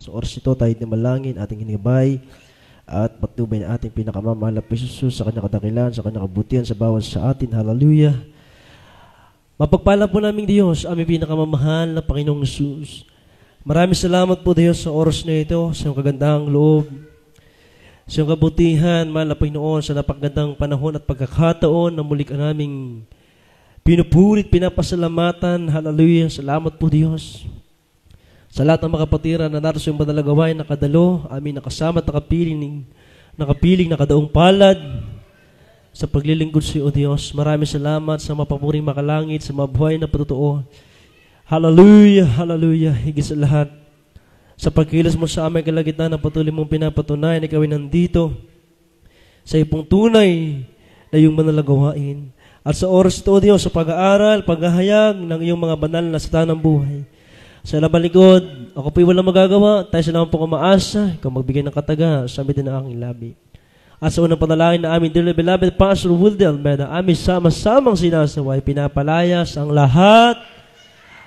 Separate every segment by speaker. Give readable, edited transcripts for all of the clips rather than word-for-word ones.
Speaker 1: Sa oras ito tayo dimalangin, ating hinibay, at patnubay na ating pinakamamahal na Jesus sa kanyang kadakilan, sa kanyang kabutihan, sa bawat sa atin. Hallelujah. Mapagpala po namin Diyos, aming pinakamamahal na Panginoong Jesus. Maraming salamat po Diyos sa oras na ito, sa iyong kagandahang loob, sa iyong kabutihan, mahal na Panginoon, sa napagandang panahon at pagkakataon na muli ka naming pinupurit, pinapasalamatan. Hallelujah. Salamat po Diyos. Sa lahat ng mga kapatiran na naroon sa iyong banal na gawain, nakadalo, aming nakasama at nakapiling, nakadaong palad sa paglilingkod sa iyo, Diyos. Maraming salamat sa mapapuring makalangit, sa mabuhay na patotoo. Hallelujah, hallelujah. Higit sa lahat, sa pagkilos mo sa aming kalagitnaan na patuloy mong pinapatunayan, ikaw ay nandito sa ipong tunay na iyong banal na gawain. At sa oras ito, Diyos, sa pag-aaral, paghahayag ng iyong mga banal na salita ng buhay. Sa labalikod, ako po'y walang magagawa, tayo sa naman po kumaasa, ikaw magbigay ng kataga, sabi din ng aking labi. At sa unang panalangin na aming dearly beloved Pastor Wilde Almeida, aming sama-samang sinasaway, pinapalayas ang lahat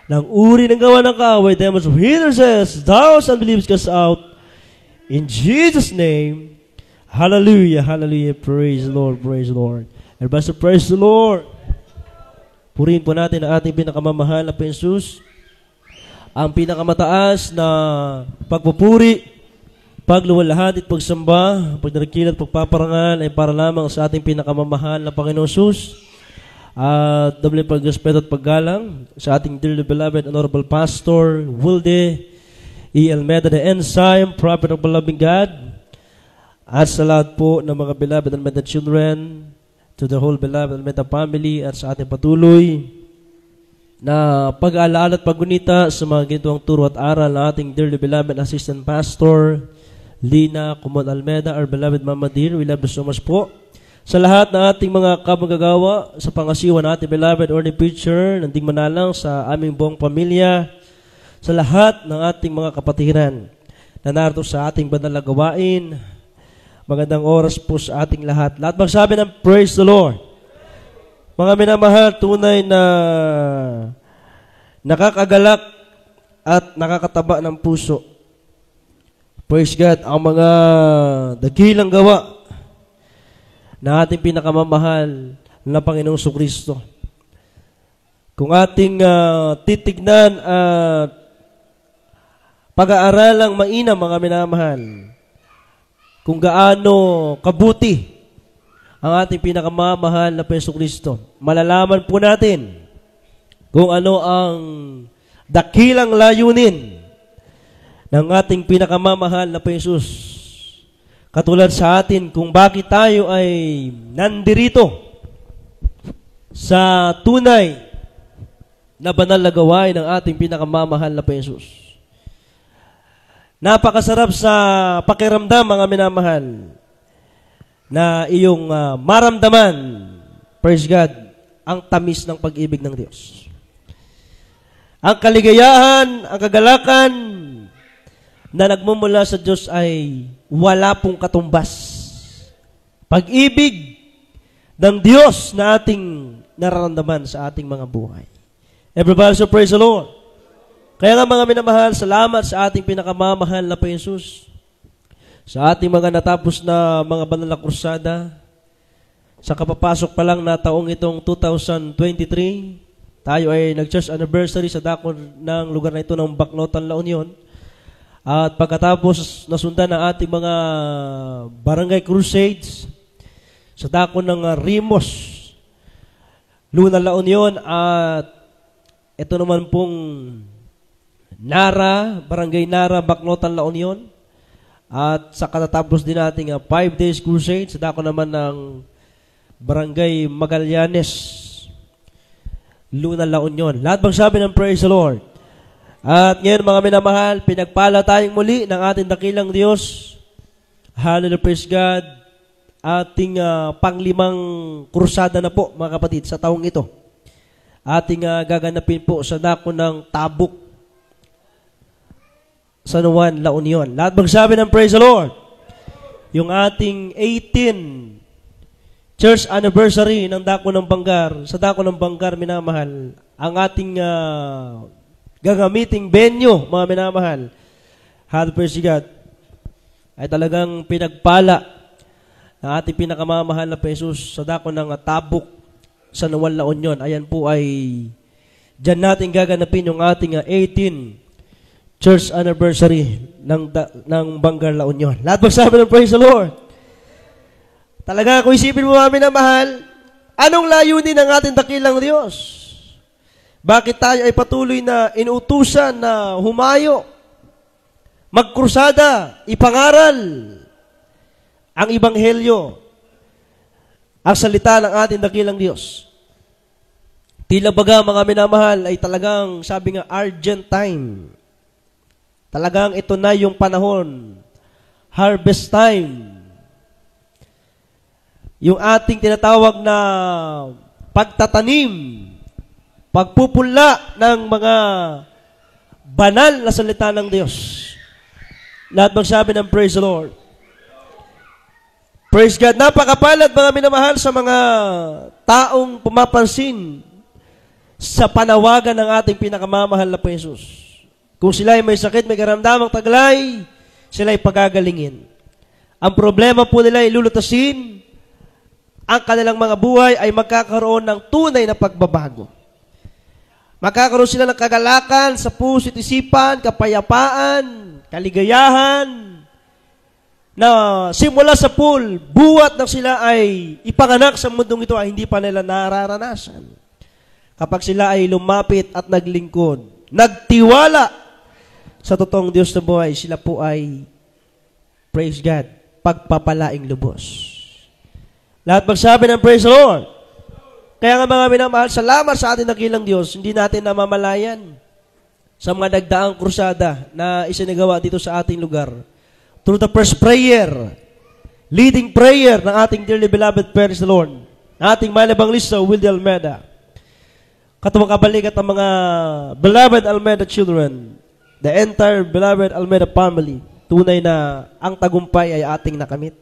Speaker 1: ng uri ng gawa ng kaaway, demons of hindrances, doubts, and beliefs cast out. In Jesus' name, hallelujah, hallelujah, praise the Lord, praise the Lord. Everybody say, praise the Lord. Purihin po natin ang ating pinakamamahal na Jesus, ang pinakamataas na pagpupuri, pagluwalhati at pagsamba, pagdarikil at pagpaparangal ay para lamang sa ating pinakamamahal na Panginoong Jesus. At doble pagrespeto at paggalang sa ating dearly beloved Honorable Pastor Wilde E. Almeida, the Ensign, Prophet of the Loving God. At sa lahat po ng mga beloved Almeida children, to the whole beloved Almeida family, at sa ating patuloy na pag-aalaala at paggunita sa mga ginitong turo at aral ng ating dearly beloved Assistant Pastor Lina Kumon Almeida, our beloved Mama Dear. We love you so much po. Sa lahat ng ating mga kamagagawa sa pangasiwa ng ating beloved Orny Preacher, nanding manalang sa aming buong pamilya, sa lahat ng ating mga kapatiran na narito sa ating banal na gawain, magandang oras po sa ating lahat. Lahat magsabi ng praise the Lord. Mga minamahal, tunay na nakakagalak at nakakataba ng puso. Praise God, ang mga dakilang gawa na ating pinakamamahal na Panginoong Kristo. Kung ating titignan at pag-aaralang mainam, mga minamahal, kung gaano kabuti ang ating pinakamamahal na Panginoong Kristo, malalaman po natin kung ano ang dakilang layunin ng ating pinakamamahal na Panginoong. Katulad sa atin kung bakit tayo ay nandirito sa tunay na banal na gawain ng ating pinakamamahal na Panginoon. Napakasarap sa pakiramdam, mga minamahal, na iyong maramdaman, praise God, ang tamis ng pag-ibig ng Diyos. Ang kaligayahan, ang kagalakan na nagmumula sa Diyos ay wala pong katumbas. Pag-ibig ng Diyos na ating nararamdaman sa ating mga buhay. Everybody say praise the Lord. Kaya nga mga minamahal, salamat sa ating pinakamamahal na Panginoong Jesus. Sa ating mga natapos na mga banal na krusada, sa kapapasok pa lang na taong itong 2023, tayo ay nag-church anniversary sa dako ng lugar na ito ng Bacnotan, La Union. At pagkatapos nasundan ang ating mga barangay crusades sa dako ng Rimos, Luna, La Union, at ito naman pong Nara, Barangay Nara, Bacnotan, La Union. At sa katatapos din natin 5 days crusade sa dako naman ng Barangay Magallanes, Luna, La Union. Lahat bang sabi ng praise the Lord? At ngayon mga minamahal, pinagpala tayong muli ng ating dakilang Diyos. Hallelujah, praise God. Ating panglimang krusada na po mga kapatid sa taong ito. Ating gaganapin po sa dako ng Tabuk, San Juan, La Union. Lahat magsabi ng praise the Lord. Yung ating 18 church anniversary ng Dako ng Banggar, sa Dako ng Banggar, minamahal, ang ating gagamiting venue, mga minamahal, Praise God, ay talagang pinagpala ng ating pinakamamahal na Jesus sa dako ng Tabuk sa Nuwal La Union. Ayan po ay diyan natin gaganapin yung ating 18 church anniversary ng Bangar La Union. Lahat magsabi ng praise the Lord. Talaga, kung isipin mo namin na mahal, anong layunin ng ating dakilang Diyos? Bakit tayo ay patuloy na inuutusan na humayo, magkrusada, ipangaral ang Ebanghelyo, ang salita ng ating dakilang Diyos? Tila baga, mga minamahal, ay talagang, sabi nga, urgent time. Talagang ito na yung panahon, harvest time. Yung ating tinatawag na pagtatanim, pagpupula ng mga banal na salita ng Diyos. Lahat magsabi ng praise the Lord. Praise God. Napakapalad, mga minamahal, sa mga taong pumapansin sa panawagan ng ating pinakamamahal na Jesus. Kung sila ay may sakit, may karamdamang taglay, sila ay pagagalingin. Ang problema po nila ay lulutasin, ang kanilang mga buhay ay magkakaroon ng tunay na pagbabago. Magkakaroon sila ng kagalakan sa puso't isipan, kapayapaan, kaligayahan, na simula sa pool, buwat na sila ay ipanganak sa mundong ito ay hindi pa nila nararanasan. Kapag sila ay lumapit at naglingkod, nagtiwala sa totoong Diyos na buhay, sila po ay, praise God, pagpapalaing lubos. Lahat magsabi ng praise the Lord. Kaya nga, mga minamahal, salamat sa ating dakilang Diyos, hindi natin namamalayan sa mga nagdaang krusada na isinagawa dito sa ating lugar. Through the first prayer, leading prayer ng ating dearly beloved praise the Lord, ating Malabanglista, Wilde Almeida. Katuwang kabalikat ang mga beloved Almeida children, the entire beloved Almeida family, tunay na ang tagumpay ay ating nakamit.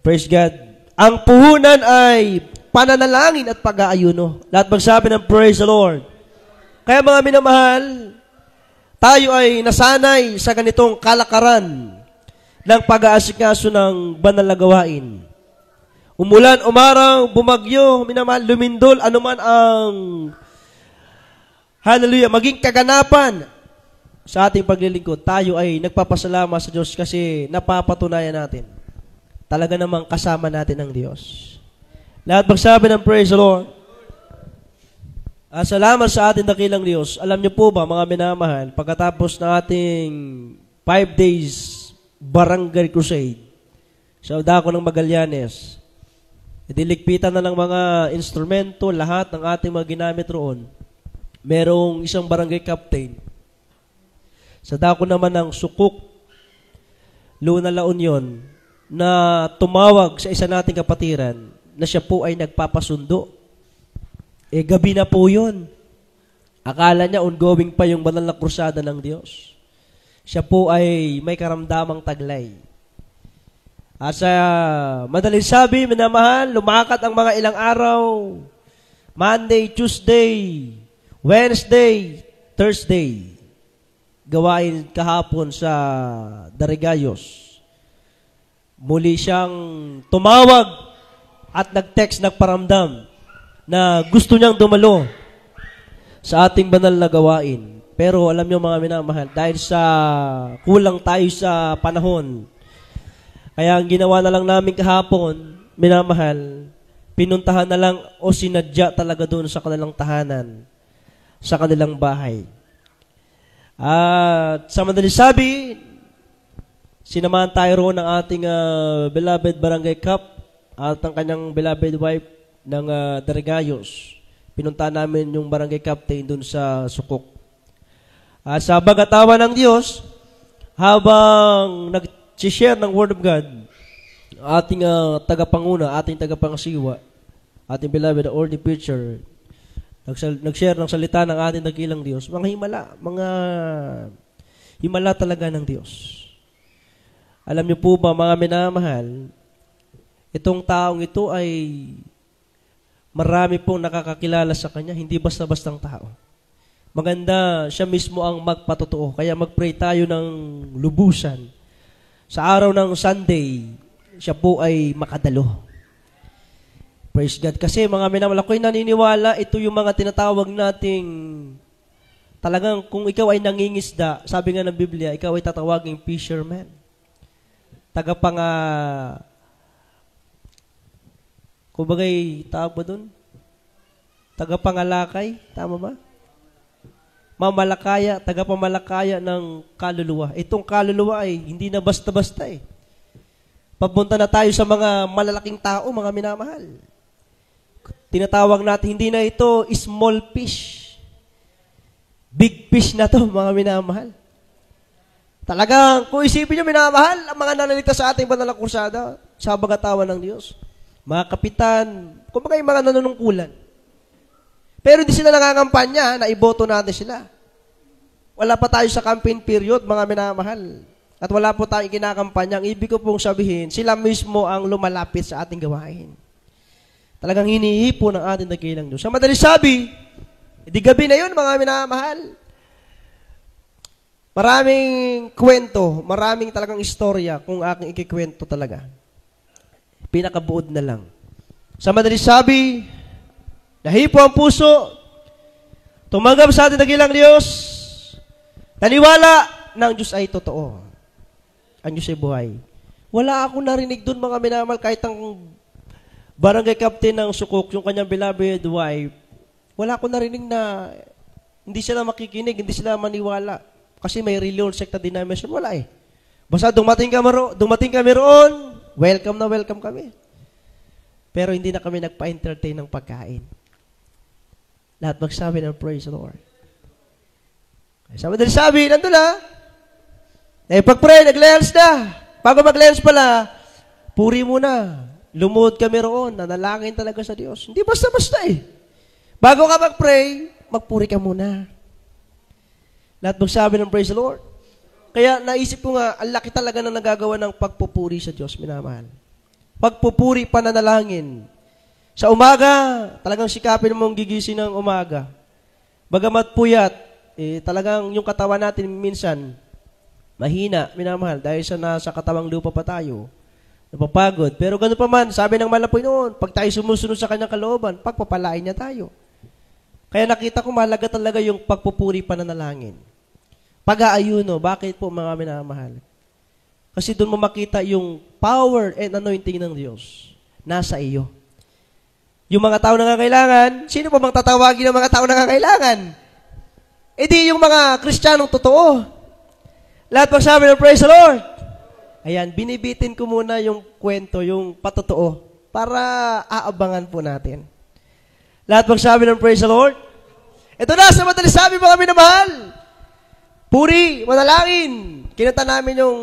Speaker 1: Praise God. Ang puhunan ay pananalangin at pag-aayuno. Lahat magsabi ng praise the Lord. Kaya, mga minamahal, tayo ay nasanay sa ganitong kalakaran ng pag-aasikaso ng banal na gawain. Umulan, umaraw, bumagyo, minamahal, lumindol, anuman ang, hallelujah, maging kaganapan sa ating paglilingkod, tayo ay nagpapasalamat sa Diyos kasi napapatunayan natin. Talaga namang kasama natin ang Diyos. Lahat magsabi ng praise the Lord. Salamat sa ating dakilang Diyos. Alam niyo po ba, mga minamahal, pagkatapos ng ating 5 days barangay crusade sa dako ng Magallanes, idiligpitan na ng mga instrumento, lahat ng ating mga ginamit roon. Merong isang barangay captain sa dako naman ng Sukuk, Luna La Union, na tumawag sa isa nating kapatiran na siya po ay nagpapasundo. Gabi na po yun. Akala niya ongoing pa yung banal na krusada ng Diyos. Siya po ay may karamdamang taglay. At sa madaling sabi, minamahal, lumakat ang mga ilang araw. Monday, Tuesday, Wednesday, Thursday. Gawain kahapon sa Darigayos. Muli siyang tumawag at nag-text, nagparamdam na gusto niyang dumalo sa ating banal na gawain. Pero alam niyo, mga minamahal, dahil sa kulang tayo sa panahon, kaya ang ginawa na lang namin kahapon, minamahal, pinuntahan na lang o sinadya talaga doon sa kanilang tahanan, sa kanilang bahay. At sa madaling sabi, sinamahan tayo roon ng ating beloved barangay Cap at ang kanyang beloved wife ng Darigayos. Pinunta namin yung barangay captain dun sa Sukuk. Sa bagatawa ng Diyos, habang nag-share ng Word of God, ating tagapanguna, ating tagapangasiwa, ating beloved ordained preacher, nag-share ng salita ng ating dakilang Diyos, mga himala talaga ng Diyos. Alam niyo po ba, mga minamahal, itong taong ito ay marami pong nakakakilala sa kanya, hindi basta-bastang tao. Maganda siya mismo ang magpatotoo. Kaya mag-pray tayo ng lubusan. Sa araw ng Sunday, siya po ay makadalo. Praise God. Kasi mga minamahal, ako'y naniniwala, ito yung mga tinatawag nating talagang kung ikaw ay nangingisda, sabi nga ng Biblia, ikaw ay tatawaging fisherman. Kumbagay, tawag ba dun? Tagapangalakay, tama ba? Mamalakaya, tagapamalakaya ng kaluluwa. Itong kaluluwa ay hindi na basta-basta eh. Papunta na tayo sa mga malalaking tao, mga minamahal. Tinatawag natin, hindi na ito small fish. Big fish na to, mga minamahal. Talagang, kung isipin nyo, minamahal, ang mga nanaligtas sa ating banal na kursada, sa bagatawan ng Diyos, mga kapitan, kumbaga yung mga nanunungkulan. Pero hindi sila nangangampanya na iboto natin sila. Wala pa tayo sa campaign period, mga minamahal. At wala po tayong kinakampanya. Ang ibig ko pong sabihin, sila mismo ang lumalapit sa ating gawain. Talagang hinihipo ng ating dakilang Diyos. Sa madaling sabi, di gabi na yun, mga minamahal. Maraming kwento, maraming talagang istorya kung aking ikikwento talaga. Pinakabuod na lang. Sa madaling sabi, nahipo ang puso, tumanggap sa ating dakilang Diyos, naniwala na ang Diyos ay totoo. Ang Diyos ay buhay. Wala akong narinig dun, mga minamahal, kahit ang barangay captain ng Sukuk, yung kanyang beloved wife, wala akong narinig na hindi sila makikinig, hindi sila maniwala. Kasi may religion, secta denomination, wala eh. Basta dumating kami roon, welcome na welcome kami. Pero hindi na kami nagpa-entertain ng pagkain. Lahat magsabi ng praise the Lord. Sabi, nandun na. Pag-pray, nag-lens na. Bago mag-lens pala, puri muna. Lumuhod kami roon, nanalangin talaga sa Diyos. Hindi basta-basta eh. Bago ka mag-pray, magpuri ka muna. Lahat magsabi ng praise the Lord. Kaya naisip ko nga, ang laki talaga na nagagawa ng pagpupuri sa Diyos, minamahal. Pagpupuri, pananalangin. Sa umaga, talagang sikapin mong gigising ng umaga. Bagamat puyat, talagang yung katawan natin minsan, mahina, minamahal, dahil sa nasa katawang lupa pa tayo. Napapagod. Pero gano'n pa man, sabi ng Malapoy noon, pag tayo sumusunod sa kanyang kalooban, pagpapalain niya tayo. Kaya nakita ko mahalaga talaga yung pagpupuri pananalangin. Pag-aayuno, bakit po mga minamahal? Kasi doon mo makita yung power and anointing ng Diyos. Nasa iyo. Yung mga tao nangangailangan, sino pa bang tatawagin ng mga tao nangangailangan? E di yung mga Kristiyanong totoo. Lahat magsabi ng praise the Lord. Ayan, binibitin ko muna yung kwento, yung patotoo, para aabangan po natin. Lahat magsabi ng praise the Lord. Ito na, sa madaling sabi mga minamahal. Puri, manalangin. Kinanta namin yung,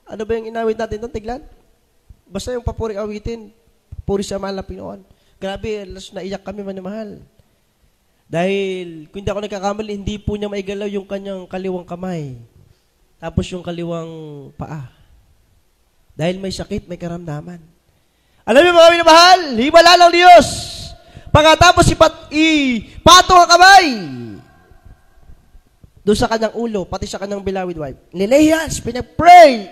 Speaker 1: ano ba yung inawit natin doon, Tiglan? Basta yung papuri awitin, puri sa mahal na Pinoon. Grabe, naiyak kami manamahal. Dahil, kung hindi ako nagkakamali, hindi po niya maigalaw yung kanyang kaliwang kamay. Tapos yung kaliwang paa. Dahil may sakit, may karamdaman. Alam niyo mga minamahal, himala ng Diyos. Pagkatapos ipatong ang kamay doon sa kanyang ulo, pati sa kanyang beloved wife. Lilehas, pinag-pray.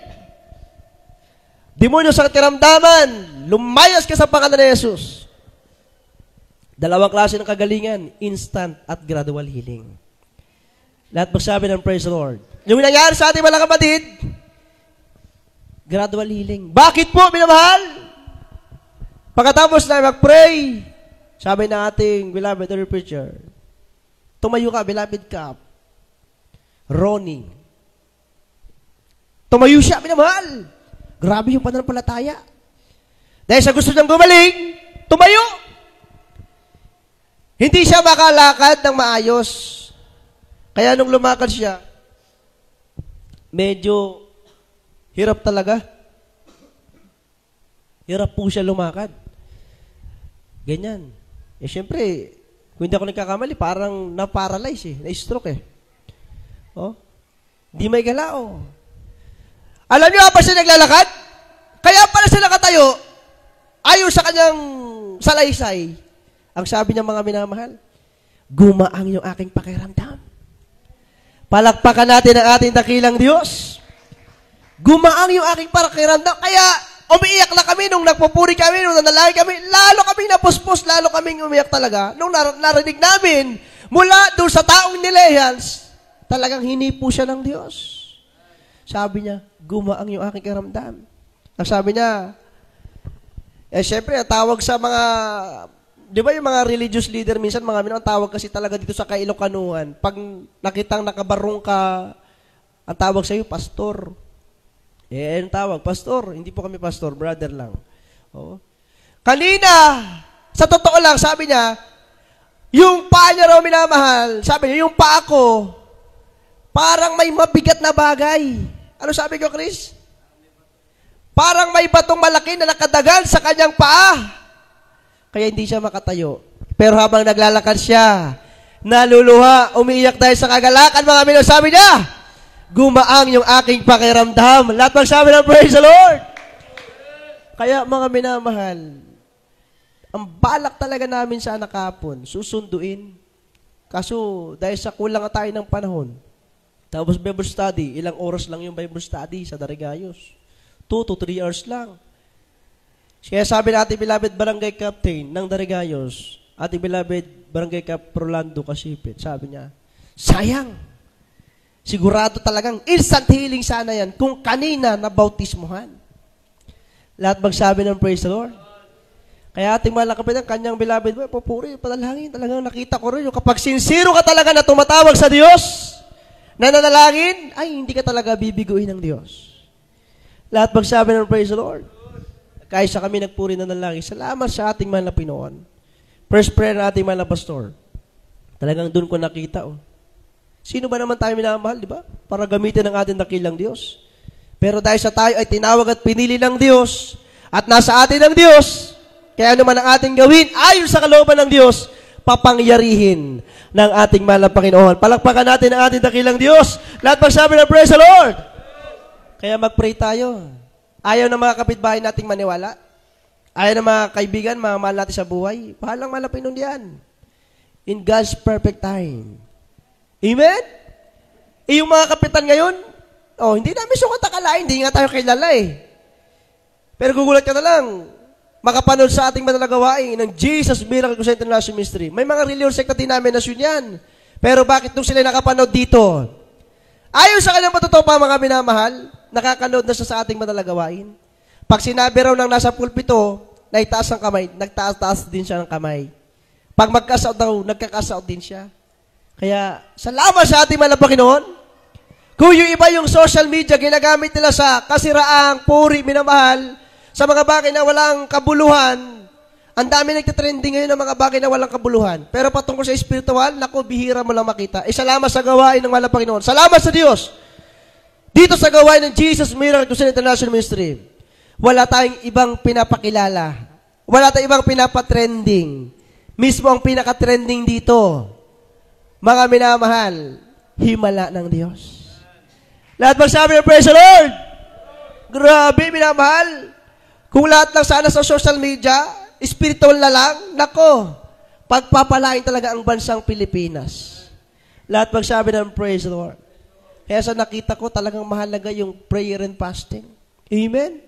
Speaker 1: Demonyo sa karamdaman, lumayas ka sa pangalan ni Jesus. Dalawang klase ng kagalingan, instant at gradual healing. Lahat magsabi ng praise the Lord. Yung nangyari sa ating mga kapatid, gradual healing. Bakit po, minamahal? Pagkatapos na mag-pray, sabi ng ating beloved preacher, tumayo ka, beloved ka, Ronnie. Tumayo siya, minamahal. Grabe yung pananampalataya. Dahil sa gusto niyang gumaling, tumayo. Hindi siya makalakad ng maayos. Kaya nung lumakad siya, medyo hirap talaga. Hirap po siya lumakad. Ganyan. Siyempre, kung hindi ako nagkakamali, parang na-paralyze na-stroke Oh? Hindi may galao. Alam niyo pa siya naglalakad? Kaya pala siya nakatayo, ayon sa kanyang salaysay, ang sabi niya mga minamahal, gumaang yung aking pakiramdam.
Speaker 2: Palakpakan natin ang ating dakilang Diyos. Gumaang yung aking pakiramdam. Kaya, umiiyak na kami nung nagpupuri kami, nung nanalangin kami. Lalo kaming napuspos, lalo kaming umiyak talaga. Nung narinig namin, mula doon sa taong ni Lehians, talagang hinipo siya ng Diyos. Sabi niya, gumaang yung aking karamdam. Ang sabi niya, syempre, tawag sa mga, di ba yung mga religious leader, minsan mga tawag kasi talaga dito sa Kailocanuan, pag nakitang nakabarong ka, ang tawag sa'yo, pastor. Ang tawag, pastor. Hindi po kami pastor, brother lang. Oo. Kanina, sa totoo lang, sabi niya, yung paa niya raw minamahal, sabi niya, yung paa ko, parang may mabigat na bagay. Ano sabi ko, Chris? Parang may batong malaki na nakadagal sa kanyang paa. Kaya hindi siya makatayo. Pero habang naglalakad siya, naluluha, umiiyak dahil sa kagalakan, mga minor, sabi niya, gumaang yung aking pakiramdam. Lahat magsabi ng praise the Lord. Kaya mga minamahal, ang balak talaga namin sa nakapon, susunduin. Kaso, dahil sa kulang na tayo ng panahon, tapos Bible study, ilang oras lang yung Bible study sa Darigayos. 2 to 3 hours lang. Kaya sabi natin, beloved barangay captain ng Darigayos, ating beloved barangay cap Rolando Kasipit, sabi niya, sayang. Sigurado talagang instant healing sana yan kung kanina na bautismuhan. Lahat magsabi ng praise the Lord. Kaya ating malakapit ang kanyang beloved, papuri, panalangin. Talagang nakita ko rin yung kapag sincero ka talaga na tumatawag sa Diyos, na nanalangin, ay hindi ka talaga bibiguin ng Diyos. Lahat magsabi ng praise the Lord. Kaysa kami nagpuri na nanalangin, salamat sa ating mahal na Pinoon. First prayer na ating mahal na pastor. Talagang doon ko nakita, sino ba naman tayo minamahal, di ba? Para gamitin ang ating dakilang Diyos. Pero dahil sa tayo ay tinawag at pinili ng Diyos, at nasa atin ang Diyos, kaya ano man ang ating gawin, ayon sa kalooban ng Diyos, papangyarihin ng ating mahal na Panginoon. Palakpakan natin ang ating dakilang Diyos. Lahat magsabi ng praise the Lord. Kaya mag-pray tayo. Ayaw ng mga kapitbahay nating maniwala. Ayaw ng mga kaibigan, mga mahal natin sa buhay. Pahalang malapin nun yan. In God's perfect time. Amen? Yung mga kapitan ngayon, hindi namin sukat akalain, hindi nga tayo kilala Pero gugulat ka na lang, makapanood sa ating manalagawain ng Jesus Miracle Crusade International Ministry. May mga religious secta denominasyon yan. Pero bakit nung sila nakapanood dito? Ayon sa kanyang patotoo pa, mga minamahal, nakakanood na siya sa ating manalagawain. Pag sinabi raw ng nasa pulpito, na itaas ang kamay, nagtaas-taas din siya ng kamay. Pag magkasaot daw, nagkakasaot din siya. Kaya, salamat sa ating mahal na Panginoon. Kung yung iba yung social media, ginagamit nila sa kasiraang, puri, minamahal, sa mga bagay na walang kabuluhan, ang dami nagtitrending ngayon ng mga bagay na walang kabuluhan. Pero patungkol sa espiritual, naku, bihira mo lang makita. Salamat sa gawain ng mahal na Panginoon. Salamat sa Diyos. Dito sa gawain ng Jesus Miracle Crusade International Ministry, wala tayong ibang pinapakilala. Wala tayong ibang pinapatrending. Mismo ang pinaka-trending dito, mga minamahal, himala ng Diyos. Lahat magsabi ng praise the Lord. Grabe, minamahal. Kung lahat lang sana sa social media, spiritual na lang, nako, pagpapalain talaga ang bansang Pilipinas. Lahat magsabi ng praise the Lord. Kaya sa nakita ko, talagang mahalaga yung prayer and fasting. Amen?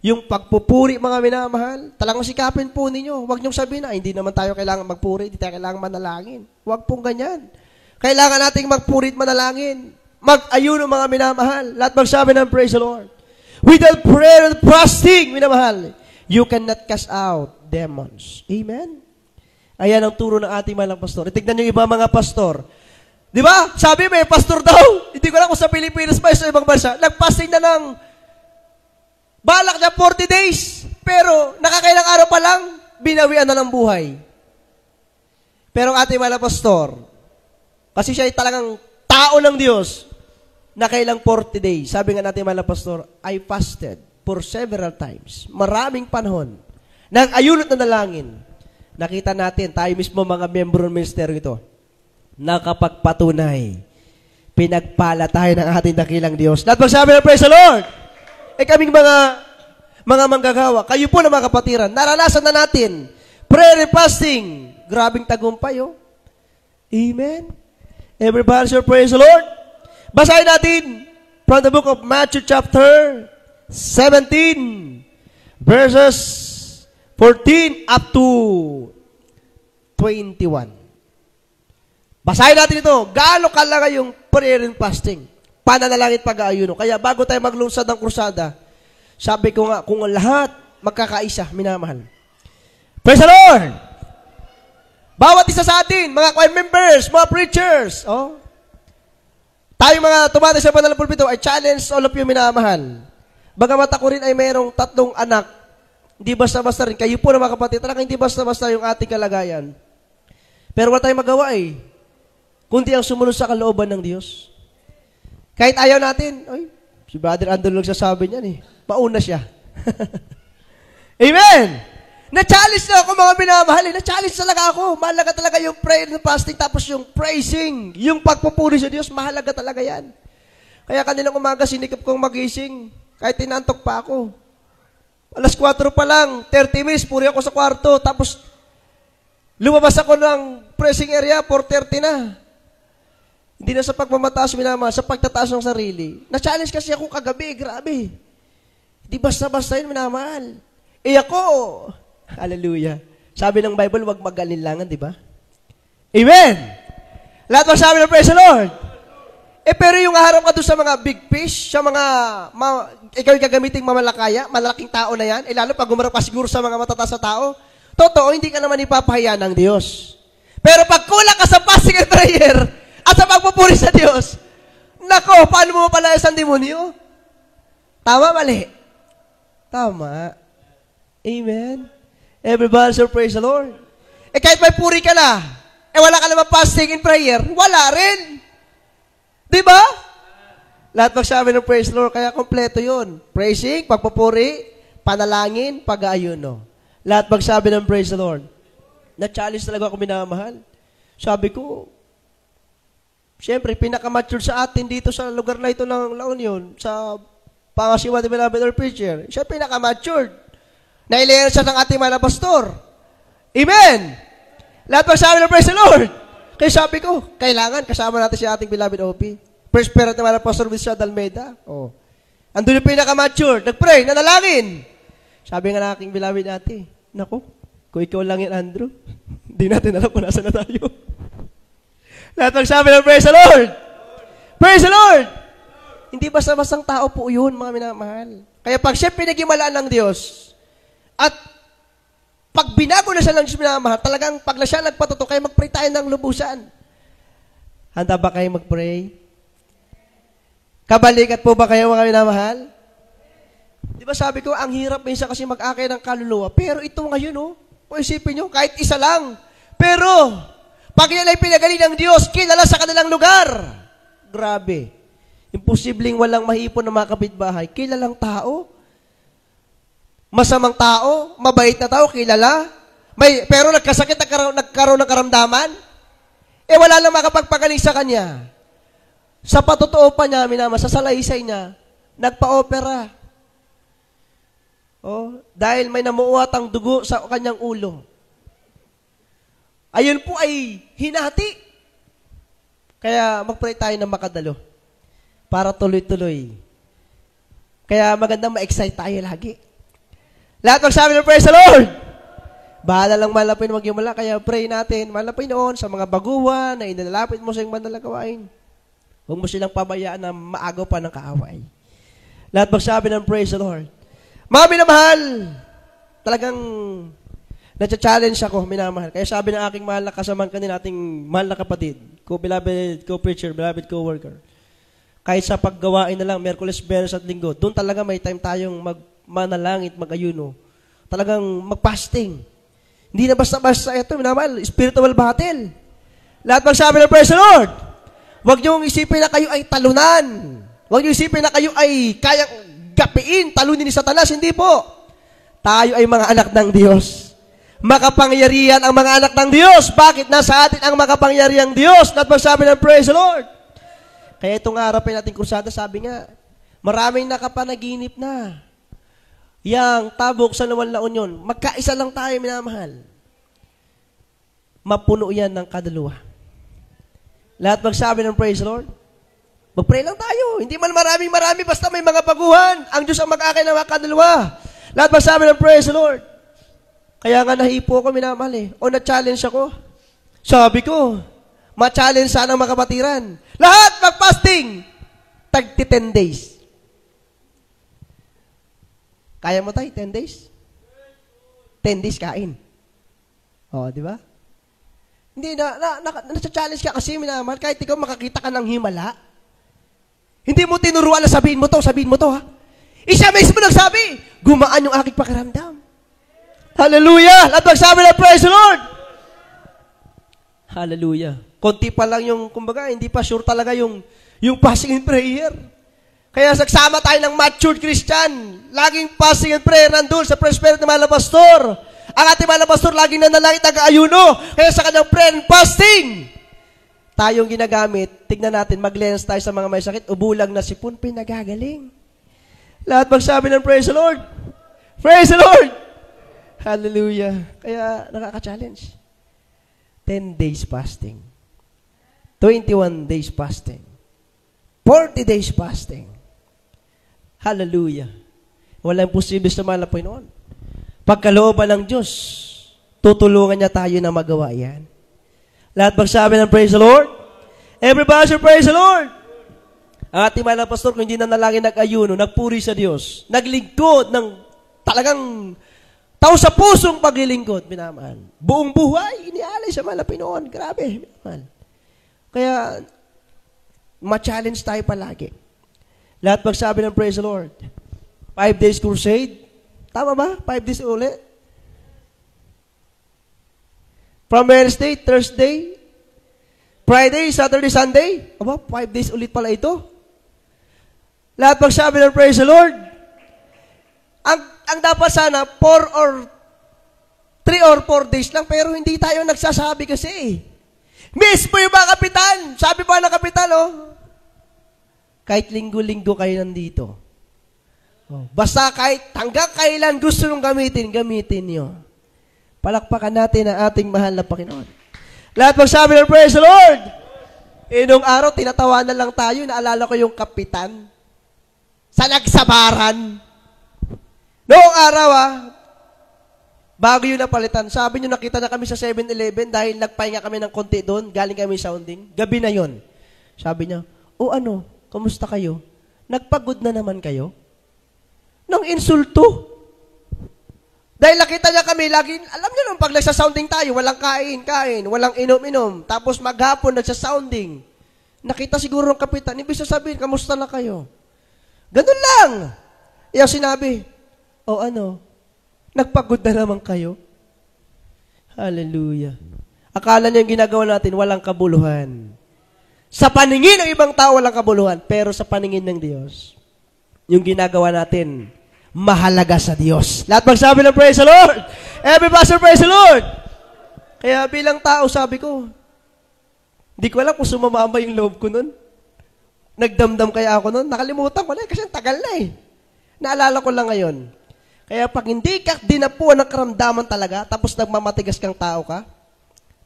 Speaker 2: Yung pagpupuri, mga minamahal, talagang sikapin po ninyo. Huwag niyong sabihin na, hindi naman tayo kailangan magpuri, hindi tayo kailangan manalangin. Huwag pong ganyan. Kailangan nating magpuri at manalangin. Mag-ayuno, mga minamahal. Lahat magsabi ng praise the Lord. Without prayer and fasting, minamahal, you cannot cast out demons. Amen? Ayan ang turo ng ating malang pastor. Itignan niyo iba mga pastor. Di ba? Sabi may pastor daw. Hindi ko lang kung sa Pilipinas pa sa ibang bansa. Nagpasting na ng balak niya 40 days. Pero nakakailang araw pa lang, binawian na ng buhay. Pero ang ating malang pastor, kasi siya ay talagang tao ng Diyos, nakailang 40 days. Sabi nga natin malang pastor, I fasted for several times. Maraming panahon. Nang ayunot na dalangin. Nakita natin, tayo mismo mga membro ng ministeryo ito, nakapagpatunay. Pinagpala tayo ng ating dakilang Diyos. Lahat magsabi ng praise the Lord. Kaming mga manggagawa, kayo po na mga kapatiran, naranasan na natin. Prayer and fasting. Grabing tagumpay, Amen. Everybody say praise the Lord. Basahin natin from the book of Matthew chapter 17, verses 14 up to 21. Basahin natin ito. Gaano kalaga yung prayer and fasting? Pananalangin pag-aayuno. Kaya bago tayo maglunsad ng krusada, sabi ko nga, kung lahat magkakaisa, minamahal. Praise the Lord! Bawat isa sa atin, mga choir members, mga preachers, tayo mga tumatay sa banal na pulpito, I challenge all of you, minamahal. Bagamat ako rin ay mayroong 3 anak, hindi basta-basta rin. Kayo po na mga kapatid, talagang hindi basta-basta yung ating kalagayan. Pero wala tayong magawa kundi ang sumunod sa kalooban ng Diyos. Kahit ayaw natin, si Brother Andrew nagsasabi niyan pauna siya. Amen! Na-challenge na ako mga minamahal. Na-challenge talaga ako. Mahalaga talaga yung prayer and fasting, tapos yung praising, yung pagpupuri sa Diyos, mahalaga talaga yan. Kaya kanilang umaga sinikap kong magising, kahit tinantok pa ako. Alas 4 pa lang, 30 minutes, puri ako sa kwarto, tapos lumabas ako ng pressing area, 4:30 na. Hindi na sa pagmamataas, minamahal, sa pagtataas ng sarili. Na-challenge kasi ako kagabi, grabe. Hindi basta-basta yun, minamahal. Ako, hallelujah. Sabi ng Bible, wag mag-alinlangan, di ba? Amen! Lahat magsabi ng praise the Lord. Pero yung harap ka doon sa mga big fish, sa mga ikaw yung gagamiting mamalakaya, malalaking tao na yan, lalo pag gumarap ka siguro sa mga matataas na tao, totoo, hindi ka naman ipapahiya ng Diyos. Pero pag kulang ka sa fasting and prayer, at sa pagpupuri sa Diyos, nako, paano mo palayas ang demonyo? Tama, mali? Tama. Amen. Everybody so praise the Lord. Kahit may puri ka na, wala ka naman fasting and prayer, wala rin. Di ba? Lahat magsabi ng praise the Lord, kaya kompleto yun. Praising, pagpupuri, panalangin, pag-aayuno. Lahat magsabi ng praise the Lord. Na-challenge talaga ako minamahal. Sabi ko, siyempre, pinaka-mature sa atin dito sa lugar na ito ng La Union, sa Pangasiwa de Beloved or Preacher, siya pinaka-matured. Nailayan siya ng ating mga pastor. Amen! Lahat magsabi ng praise the Lord. Kaya sabi ko, kailangan kasama natin si ating beloved OP. First parent naman ng Pastor Luis Almeida. Andun yung pinaka-mature. Nag-pray, nanalangin. Sabi nga na aking beloved ate, naku, kung ikaw lang yan, Andrew, hindi natin alam kung nasa na tayo. Lahat magsabi ng praise the Lord. Praise the Lord. Hindi basta-bastang tao po yun, mga minamahal. Kaya pag siya pinagimalaan ng Diyos, at pag binago na siya ng Diyos minamahal, talagang pag na siya nagpatuto, kaya mag-pray tayo ng lubusan. Handa ba kayo mag-pray? Kabalikat po ba kayo, mga minamahal? Di ba sabi ko, ang hirap minsan kasi mag-akay ng kaluluwa. Pero ito ngayon, kung isipin nyo, kahit isa lang. Pero, pag yan ay pinagaling ng Diyos, kilala sa kanilang lugar. Grabe. Imposibleng walang mahipon na mga kapitbahay. Kilalang tao. Masamang tao. Mabait na tao, kilala. Pero nagkasakit, nagkaroon ng karamdaman. Wala lang makapagpagaling sa kanya. Sa patotoo pa niya, sa salaysay niya, nagpa-opera. Dahil may namuuhat ang dugo sa kanyang ulo. Ayun po ay hinati. Kaya mag-pray tayo ng makadalo. Para tuloy-tuloy. Kaya magandang ma-excite tayo lagi. Lahat magsabi ng praise the Lord. Bahala lang malapin magyumala. Kaya pray natin. Malapin noon sa mga baguhan na inalapit mo sa iyong banal na gawain. Huwag mo silang pabayaan na maagaw pa ng kaaway. Lahat magsabi ng praise the Lord. Mga minamahal, talagang na-challenge ako, minamahal. Kaya sabi ng aking mahal na kasamaan kanina, ating mahal na kapatid, beloved co-preacher, beloved co-worker, kahit sa paggawain na lang, Miyerkules, Biyernes at Linggo, doon talaga may time tayong manalangit, mag-ayuno. Talagang mag-fasting. Hindi na basta-basta ito, minamahal, spiritual battle. Lahat magsabi ng praise the Lord. Huwag niyong isipin na kayo ay talunan. Huwag niyong isipin na kayo ay kayang gapiin, talunin ni Satanas. Hindi po. Tayo ay mga anak ng Diyos. Makapangyarihan ang mga anak ng Diyos. Bakit? Nasa atin ang makapangyarihang Diyos. At magsabi ng praise the Lord. Kaya itong harapin natin krusada, sabi nga, maraming nakapanaginip na. Yang tabok sa Nuwan La Union, magkaisa lang tayo, minamahal. Mapuno yan ng kadalawa. Lahat magsabi ng praise the Lord. Mag-pray lang tayo. Hindi man marami, basta may mga baguhan. Ang Diyos ang mag-akin ng mga kanluwa. Lahat magsabi ng praise the Lord. Kaya nga nahipo ako, minamahal eh. O na-challenge ako. Sabi ko, ma-challenge sana ang mga kapatiran. Lahat mag-fasting. Tag 10 days. Kaya mo tayo, 10 days? 10 days kain. O, di ba? Hindi, nasa-challenge ka kasi, minamahal. Kahit ikaw makakita ka ng himala, hindi mo tinuruan na sabihin mo to, ha? Isa mismo nagsabi, gumaan yung aking pakiramdam. Hallelujah! Lahat magsabi na praise the Lord! Hallelujah. Konti pa lang yung, kumbaga, hindi pa sure talaga yung fasting and prayer. Kaya sagsama tayo ng matured Christian. Laging fasting and prayer nandun sa Prayer Spirit ng mga pastor. Ang ating mga pastor, laging nanalangin taga-ayuno. Kaya sa kanyang prayer and fasting, tayong ginagamit, tignan natin, mag-lens tayo sa mga may sakit, ubulang na sipon, pinagagaling. Lahat magsabi ng praise the Lord. Praise the Lord! Hallelujah. Kaya nakaka-challenge. 10 days fasting. 21 days fasting. 40 days fasting. Hallelujah. Walang posible sa mahal na Panginoon. Pagkalooban ng Diyos, tutulungan niya tayo na magawa yan. Lahat magsabi ng praise the Lord. Everybody should praise the Lord. Ang ating mga pastor, kung hindi na nalangin nag-ayuno, nagpuri sa Diyos, naglingkod ng talagang tao sa pusong paglilingkod, minamahal. Buong buhay, inialay sa mga Pinoon. Grabe, minamahal. Kaya, ma-challenge tayo palagi. Lahat magsabi ng praise the Lord. 5 days crusade. Tama ba? 5 days ulit. From Wednesday, Thursday, Friday, Saturday, Sunday. Aba, 5 days ulit pala ito. Lahat magsabi ng praise the Lord. Ang dapat sana, 3 or 4 days lang, pero hindi tayo nagsasabi kasi. Mismo yung mga kapitan. Sabi pa ng kapitan, kahit linggo-linggo kayo nandito. Basta kahit hanggang kailan gusto nyo gamitin nyo. Palakpakan natin ang ating mahal na Panginoon. Lahat magsabi ng praise the Lord. Nung araw, tinatawanan lang tayo. Naalala ko yung kapitan sa nagsabaran. Noong araw, bago yun napalitan, sabi nyo, nakita na kami sa 7-Eleven dahil nagpahinga kami ng konti doon, galing kami sounding. Gabi na yon. Sabi niya, kamusta kayo? Nagpagod na naman kayo? Nang insulto. Dahil nakita niya kami, lagi, alam niyo nung pag nagsasounding tayo, walang kain, walang inom-inom, tapos maghapon nagsasounding. Nakita siguro ng kapitan, ibig sabihin, kamusta na kayo? Ganun lang. Iya sinabi, nagpagod na naman kayo? Hallelujah. Akala niya yung ginagawa natin, walang kabuluhan. Sa paningin ng ibang tao, walang kabuluhan. Pero sa paningin ng Diyos, yung ginagawa natin, mahalaga sa Diyos. Lahat magsabi ng praise the Lord. Every pastor, praise the Lord. Kaya bilang tao, sabi ko, hindi ko alam kung sumamama yung loob ko nun. Nagdamdam kaya ako nun. Nakalimutan ko na kasi tagal na eh. Naalala ko lang ngayon. Kaya pag hindi ka dinapuan ng karamdaman talaga, tapos nagmamatigas kang tao ka,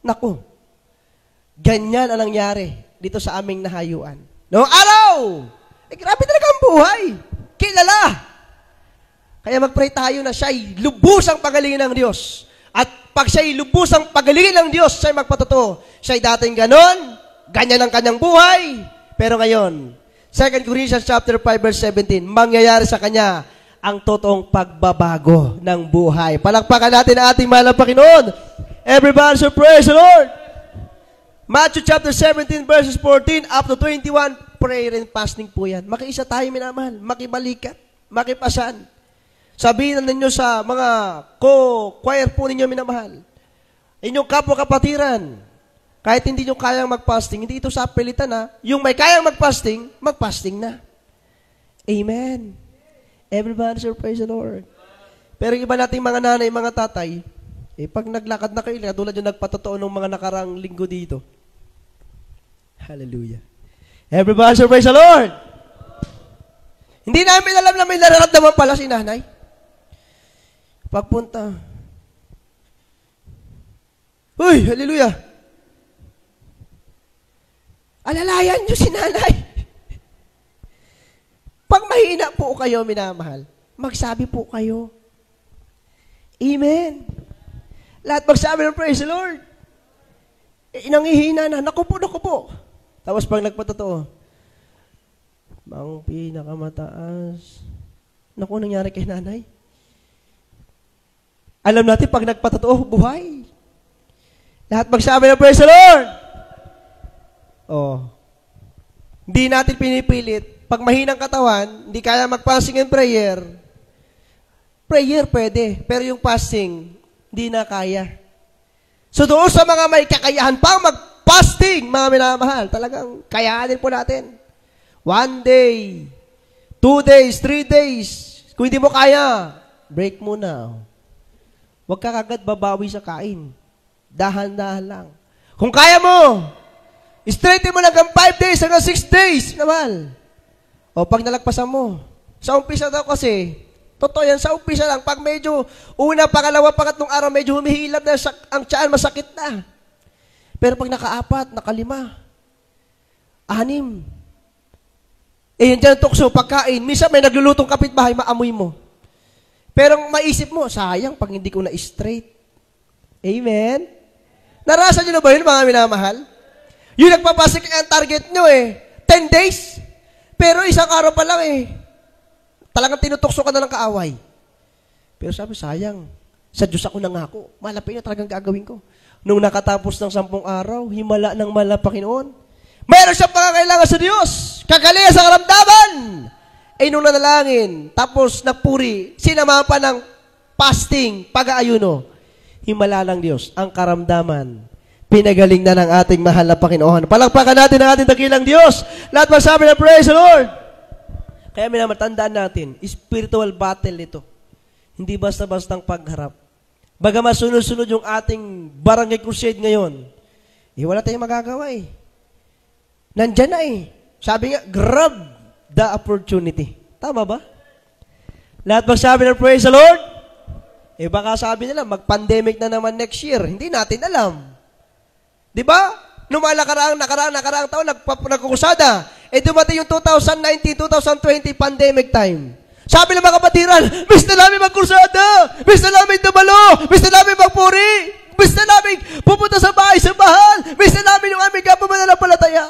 Speaker 2: naku, ganyan ang nangyari dito sa aming nahayuan. Noong araw, grabe talaga ang buhay. Kilala. Kaya mag-pray tayo na siya'y lubusang pagalingin ng Diyos. At pag siya'y lubusang pagalingin ng Diyos, siya'y magpatotoo. Siya'y dating ganon, ganyan ang kanyang buhay. Pero ngayon, 2 Corinthians chapter 5 verse 17, mangyayari sa kanya ang totoong pagbabago ng buhay. Palakpakan natin ang ating mahal na Panginoon. Everybody should praise the Lord. Matthew chapter 17 verses 14 up to 21, prayer and fasting po yan. Makiisa tayo minamahal, makibalikat, makipasan. Sabihin ninyo sa mga choir po ninyo minamahal, inyong kapwa-kapatiran, kahit hindi nyo kayang mag-fasting, hindi ito sa pilitan yung may kayang mag-fasting, mag-fasting na. Amen. Everybody should praise the Lord. Pero yung iba nating mga nanay, mga tatay, pag naglakad na kayo, tulad yung nagpatotoo ng mga nakarang linggo dito. Hallelujah. Everybody should praise the Lord. Hindi namin alam na may nararamdaman pala si nanay. Pagpunta, uy, hallelujah. Alalayan niyo si nanay. Pag mahina po kayo, minamahal, magsabi po kayo. Amen. Lahat magsabi ng praise the Lord. Nangihina na, naku po. Tapos pag nagpatotoo, ang pinakamataas. Naku, nangyari kay nanay. Alam natin, pag nagpatotoo, buhay. Lahat magsabi ng praise the Lord. Hindi natin pinipilit. Pag mahinang katawan, hindi kaya mag-fasting and prayer. Prayer pwede, pero yung fasting, hindi na kaya. So doon sa mga may kakayahan pang mag-fasting, mga minamahal, talagang kayanin po natin. 1 day, 2 days, 3 days. Kung hindi mo kaya, break muna. Huwag ka kagad babawi sa kain. Dahan-dahan lang. Kung kaya mo, straighten mo lang hanggang 5 days, hanggang 6 days, naman. O pag nalagpasan mo, sa umpisa daw kasi, totoo yan, sa umpisa lang, pag medyo una, pangalawa, pangatlong araw, medyo humihilab na ang tiyan, masakit na. Pero pag naka-4, naka-5, 6, yan dyan tukso, pagkain, minsan may naglulutong kapitbahay, maamoy mo. Pero maisip mo, sayang pag hindi ko na-straight. Amen? Narasan nyo na ba yun, mga minamahal? Yung nagpapasok ang target nyo 10 days. Pero isang araw pa lang talagang tinutukso ka na ng kaaway. Pero sabi, sayang. Sa Diyos ako nangako. Malapit na talagang gagawin ko. Nung nakatapos ng 10 araw, himala ng mala Panginoon. Meron siyang pangangailangan sa Diyos. Kagalingan sa karamdaman. Nung nanalangin, tapos nagpuri, sinama pa ng fasting, pag-aayuno. Himala ng Diyos, ang karamdaman. Pinagaling na ng ating mahal na Panginoon. Palakpakan natin ang ating dakilang Diyos. Lahat magsabi na praise the Lord. Kaya minamatandaan natin, spiritual battle ito. Hindi basta-bastang pagharap. Baga masunod-sunod yung ating barangay crusade ngayon, wala tayong magagawa Nandyan na Sabi nga, grab the opportunity. Tama ba? Lahat magsabi na praise the Lord. Baka sabi nila, mag-pandemic na naman next year. Hindi natin alam. Di ba? Nung mga nakaraang taon, nagkukusada. Dumating yung 2019, 2020 pandemic time. Sabi ng mga kapatiran, miss na namin magkursada, miss na namin dumalo, miss na namin magpuri, miss na namin pupunta sa bahay, sa bahal, miss na namin yung aming kapamananampalataya.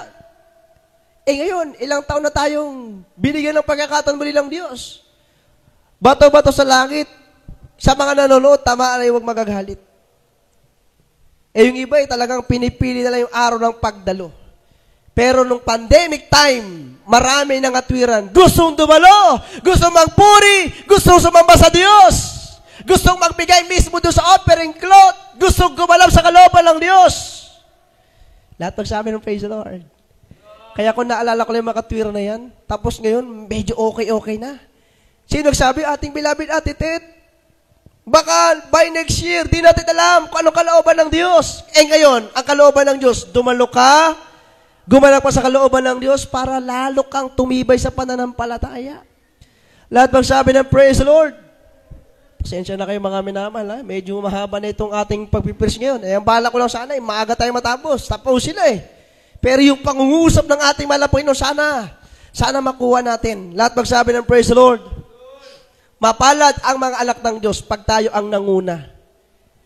Speaker 2: Ngayon, ilang taon na tayong binigyan ng pagkakataon muli ng Diyos. Bato-bato sa langit, sa mga nanonood, tamaan ay huwag magagalit. Yung iba talagang pinipili na lang yung araw ng pagdalo. Pero nung pandemic time, marami ng atwiran. Gustong dumalo, gustong magpuri, gustong sumamba sa Diyos, gustong magbigay mismo doon sa offering cloth, gustong gumalaw sa kalooban ng Diyos. Lahat magsabi ng praise the Lord. Kaya kung naalala ko lang yung mga katwiran na yan, tapos ngayon, medyo okay na. Sino nagsabi? Ating beloved Ate Tet. Baka by next year, di natin alam kung anong kalooban ng Diyos. Ngayon, ang kalooban ng Diyos, dumalo ka, gumanak pa sa kalooban ng Diyos para lalo kang tumibay sa pananampalataya. Lahat magsabi ng praise the Lord. Pasensya na kayo mga minamahal. Medyo mahaba na itong ating pagpipirs ngayon. Ang bala ko lang sana, maaga tayo matapos. Tapos sila Pero yung pangungusap ng ating mahal na Panginoon, sana makuha natin. Lahat magsabi ng praise the Lord. Mapalad ang mga anak ng Diyos pag tayo ang nanguna.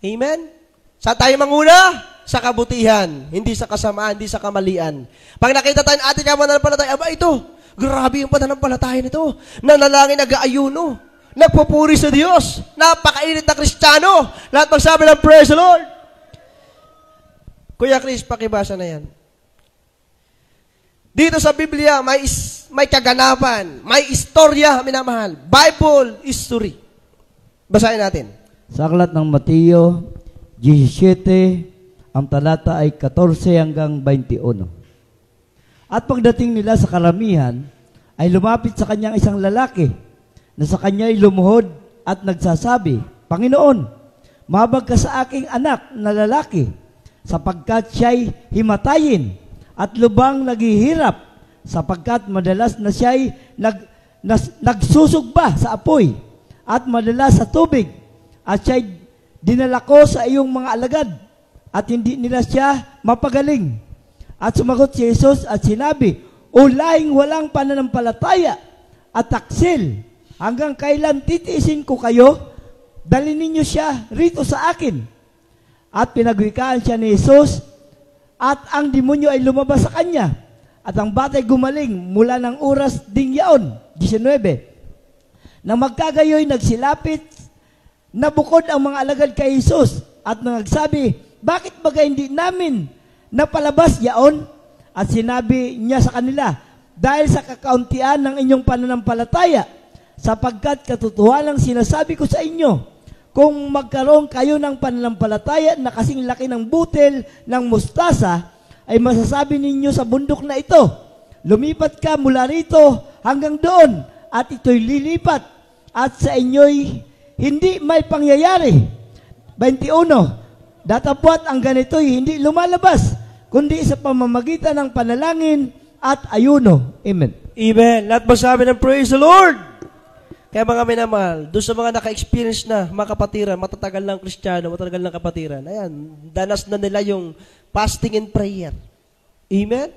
Speaker 2: Amen? Sa tayo manguna? Sa kabutihan, hindi sa kasamaan, hindi sa kamalian. Pag nakita tayo ng ating kamananampalataya, ito, grabe yung pananampalataya nito. Nanalangin, nag-aayuno, nagpupuri sa Diyos, napakainit na Kristiyano. Lahat magsabi ng praise the Lord. Kuya Chris, pakibasa na yan. Dito sa Biblia, may kaganapan, may istorya, minamahal. Bible history. Basahin natin.
Speaker 3: Sa aklat ng Mateo 17, ang talata ay 14 hanggang 21. At pagdating nila sa karamihan, ay lumapit sa kanyang isang lalaki, na sa kanya ay lumuhod at nagsasabi, Panginoon, mabag ka sa aking anak na lalaki, sapagkat siya'y himatayin, at lubang naghihirap, sapagkat madalas na siya'y nagsusugba sa apoy, at madalas sa tubig, at siya'y dinala ko sa iyong mga alagad, at hindi nila siya mapagaling. At sumagot si Jesus at sinabi, O lahing walang pananampalataya, at taksil. Hanggang kailan titiisin ko kayo? Dalhin ninyo siya rito sa akin. At pinagwikaan siya ni Jesus, at ang demonyo ay lumabas sa kanya. At ang batay gumaling mula ng oras ding yaon, 19. Nang magkagayoy nagsilapit, nabukod ang mga alagad kay Jesus at nagsabi, bakit baga hindi namin napalabas yaon? At sinabi niya sa kanila, dahil sa kakauntian ng inyong pananampalataya, sapagkat katotohanan sinasabi ko sa inyo, kung magkaroon kayo ng pananampalataya na kasing laki ng butil ng mustasa, ay masasabi ninyo sa bundok na ito, lumipat ka mula rito hanggang doon, at ito'y lilipat, at sa inyo'y hindi may pangyayari. 21, datapwat ang ganito'y hindi lumalabas, kundi sa pamamagitan ng panalangin at ayuno. Amen.
Speaker 2: Amen. Lahat magsabi ng praise the Lord. Kaya mga minamahal, doon sa mga naka-experience na mga kapatiran, matatagal ng Kristiyano, matatagal ng kapatiran, ayan, danas na nila yung fasting and prayer. Amen?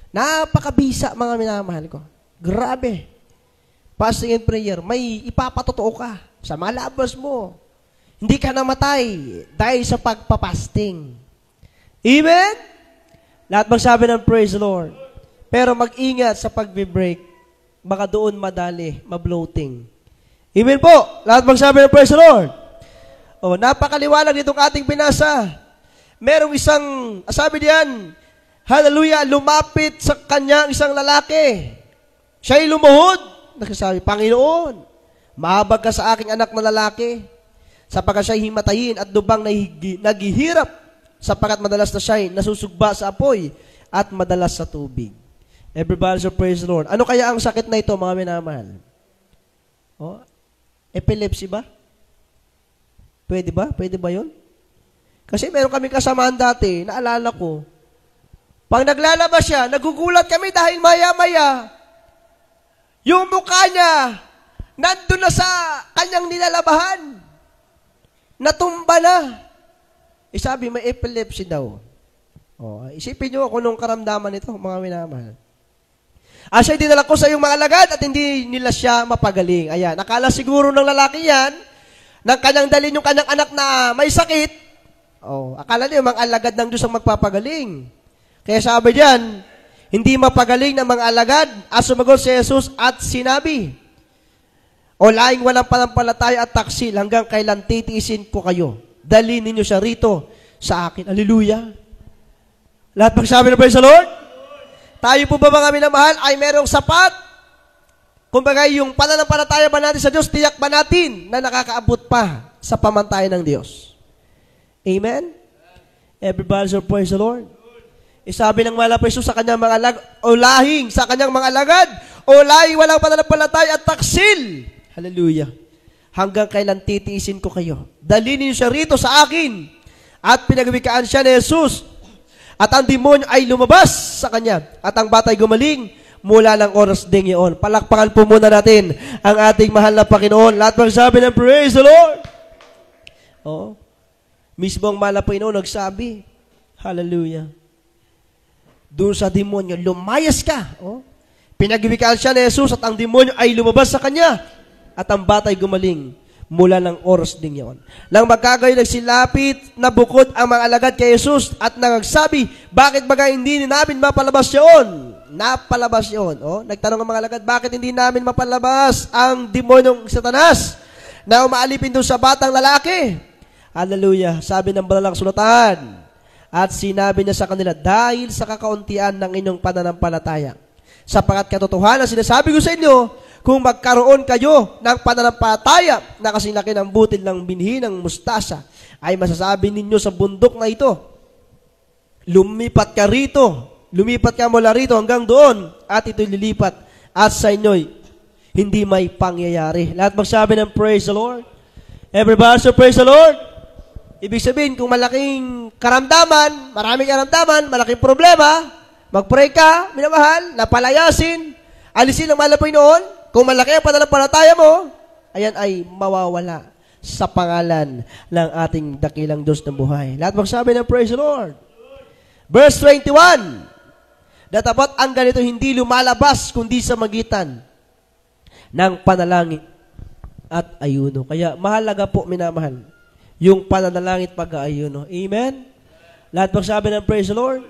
Speaker 2: Napakabisa mga minamahal ko. Grabe. Fasting and prayer, may ipapatotoo ka sa mga labas mo. Hindi ka namatay dahil sa pagpapasting. Amen? Lahat magsabi ng praise the Lord. Pero mag-ingat sa pag-break. Baka doon madali, ma-bloating. Amen po. Lahat magsabi ng praise the Lord. O, napakaliwanag nitong ating binasa. Merong isang, sabi diyan, hallelujah, lumapit sa kanya isang lalaki. Siya'y lumuhod. Nagsasabi, Panginoon, mahabag ka sa aking anak na lalaki, sapagkat siya'y himatayin at lubang naghihirap, sapagkat madalas na siya'y nasusugba sa apoy at madalas sa tubig. Everybody say praise the Lord. Ano kaya ang sakit na ito, mga minamahal? Oh, epilepsy ba? Pwede ba? Pwede ba yun? Kasi meron kami kasamahan dati, naalala ko, pag naglalabas siya, nagugulat kami dahil maya-maya, yung mukha niya, nandun na sa kanyang nilalabahan. Natumba na. Sabi, may epilepsy daw. Oh, isipin niyo kung nung karamdaman nito, mga minamahal. Siya dinala ko sa iyong mga alagad at hindi nila siya mapagaling. Ayan, nakala siguro ng lalaki yan, nang kanyang dalhin yung kanyang anak na may sakit, akala niyo mga alagad ng Diyos ang magpapagaling. Kaya sabi diyan, hindi mapagaling ng mga alagad, sumagot si Jesus at sinabi, o laing walang panampalataya at taksil, hanggang kailan titiisin ko kayo? Dalhin ninyo siya rito sa akin. Hallelujah. Lahat magsabi na praise the Lord? Tayo po ba mga minamahal ay merong sapat? Kumbaga yung pananampalataya ba natin sa Diyos, tiyak ba natin na nakakaabot pa sa pamantayan ng Diyos? Amen? Everybody say praise the Lord. Sabi ng mahal na Jesus sa kanyang mga alagad, o lahing sa kanyang mga alagad, o lahing walang pananampalataya at taksil. Hallelujah. Hanggang kailan titiisin ko kayo? Dalhin niyo siya rito sa akin. At pinagwikaan siya ni Jesus. At ang demonyo ay lumabas sa kanya. At ang batay gumaling mula ng oras ding iyon. Palakpakan po muna natin ang ating mahal na Panginoon. Lahat magsabi ng praise the Lord. Mismo ang mahal na Panginoon nagsabi, hallelujah. Doon sa demonyo, lumayas ka. Pinagwikaan siya ni Jesus at ang demonyo ay lumabas sa kanya. At ang batay gumaling mula ng oras ding iyon. Nang magkagayoy nagsilapit na bukod ang mga alagad kay Jesus at nagsabi, bakit baga hindi namin mapalabas yun? Napalabas yun. Nagtanong ang mga alagad, bakit hindi namin mapalabas ang demonyong Satanas na umaalipin doon sa batang lalaki? Hallelujah. Sabi ng banalang sulatan. At sinabi niya sa kanila, dahil sa kakauntian ng inyong pananampalataya, sapagkat katotohanan sinasabi ko sa inyo, kung magkaroon kayo ng pananampalataya na kasing laki ng butil ng binhi ng mustasa, ay masasabi ninyo sa bundok na ito, lumipat ka rito, lumipat ka mula rito hanggang doon, at ito'y lilipat, at sa inyo'y hindi may pangyayari. Lahat magsabi ng praise the Lord. Everybody say praise the Lord. Ibig sabihin, kung malaking karamdaman, maraming karamdaman, malaking problema, mag-pray ka, minamahal, napalayasin, alisin ang mahal na Panginoon. Kung malaki ang pananampalataya mo, ayan ay mawawala sa pangalan ng ating dakilang Diyos ng buhay. Lahat magsabi ng praise the Lord. Verse 21, datapat ang ganito hindi lumalabas kundi sa magitan ng panalangin at ayuno. Kaya mahalaga po, minamahal, yung pananalangin at pag-aayuno. Amen? Lahat magsabi ng praise the Lord.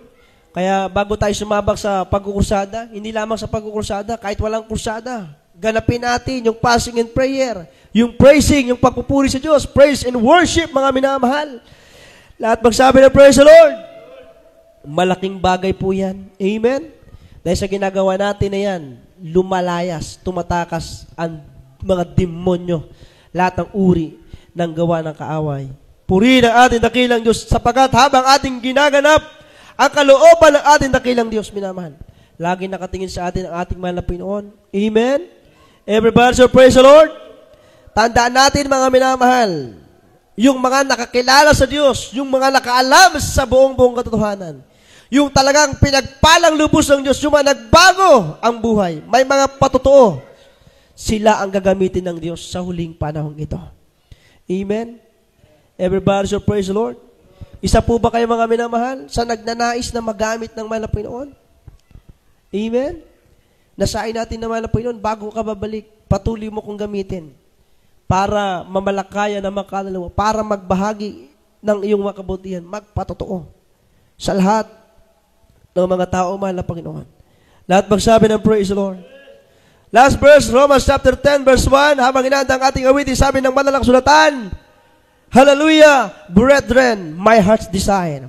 Speaker 2: Kaya bago tayo sumabak sa pagkukursada, hindi lamang sa pagkukursada, kahit walang kursada, ganapin natin yung fasting and prayer, yung praising, yung pagpupuri sa Diyos, praise and worship, mga minamahal. Lahat magsabi ng praise the Lord. Malaking bagay po yan. Amen? Dahil sa ginagawa natin na yan, lumalayas, tumatakas ang mga demonyo, lahat ng uri ng gawa ng kaaway. Purihin ang ating dakilang Diyos sapagkat habang ating ginaganap ang kalooban ng ating dakilang Diyos, minamahal, lagi nakatingin sa atin ang ating mahal na Pinoon. Amen? Everybody, so praise the Lord. Tandaan natin, mga minamahal, yung mga nakakilala sa Diyos, yung mga nakaalam sa buong katotohanan, yung talagang pinagpalang lubos ng Diyos, yung mga nagbago ang buhay, may mga patotoo, sila ang gagamitin ng Diyos sa huling panahon ito. Amen? Everybody, so praise the Lord. Isa po ba kayo, mga minamahal, sa nagnanais na magamit ng mahal na Pinoon? Amen? Nasain natin ng mahal na Pinoon, bago ka babalik, patuloy mo kong gamitin para mamalakaya na makalalawa, para magbahagi ng iyong mga kabutihan, magpatotoo sa lahat ng mga tao, mahal na Panginoon. Lahat magsabi ng praise the Lord. Last verse, Romans chapter 10, verse 1, habang inaanda ang ating awitin, sabi ng banal na kasulatan, Hallelujah, brethren, my heart's desire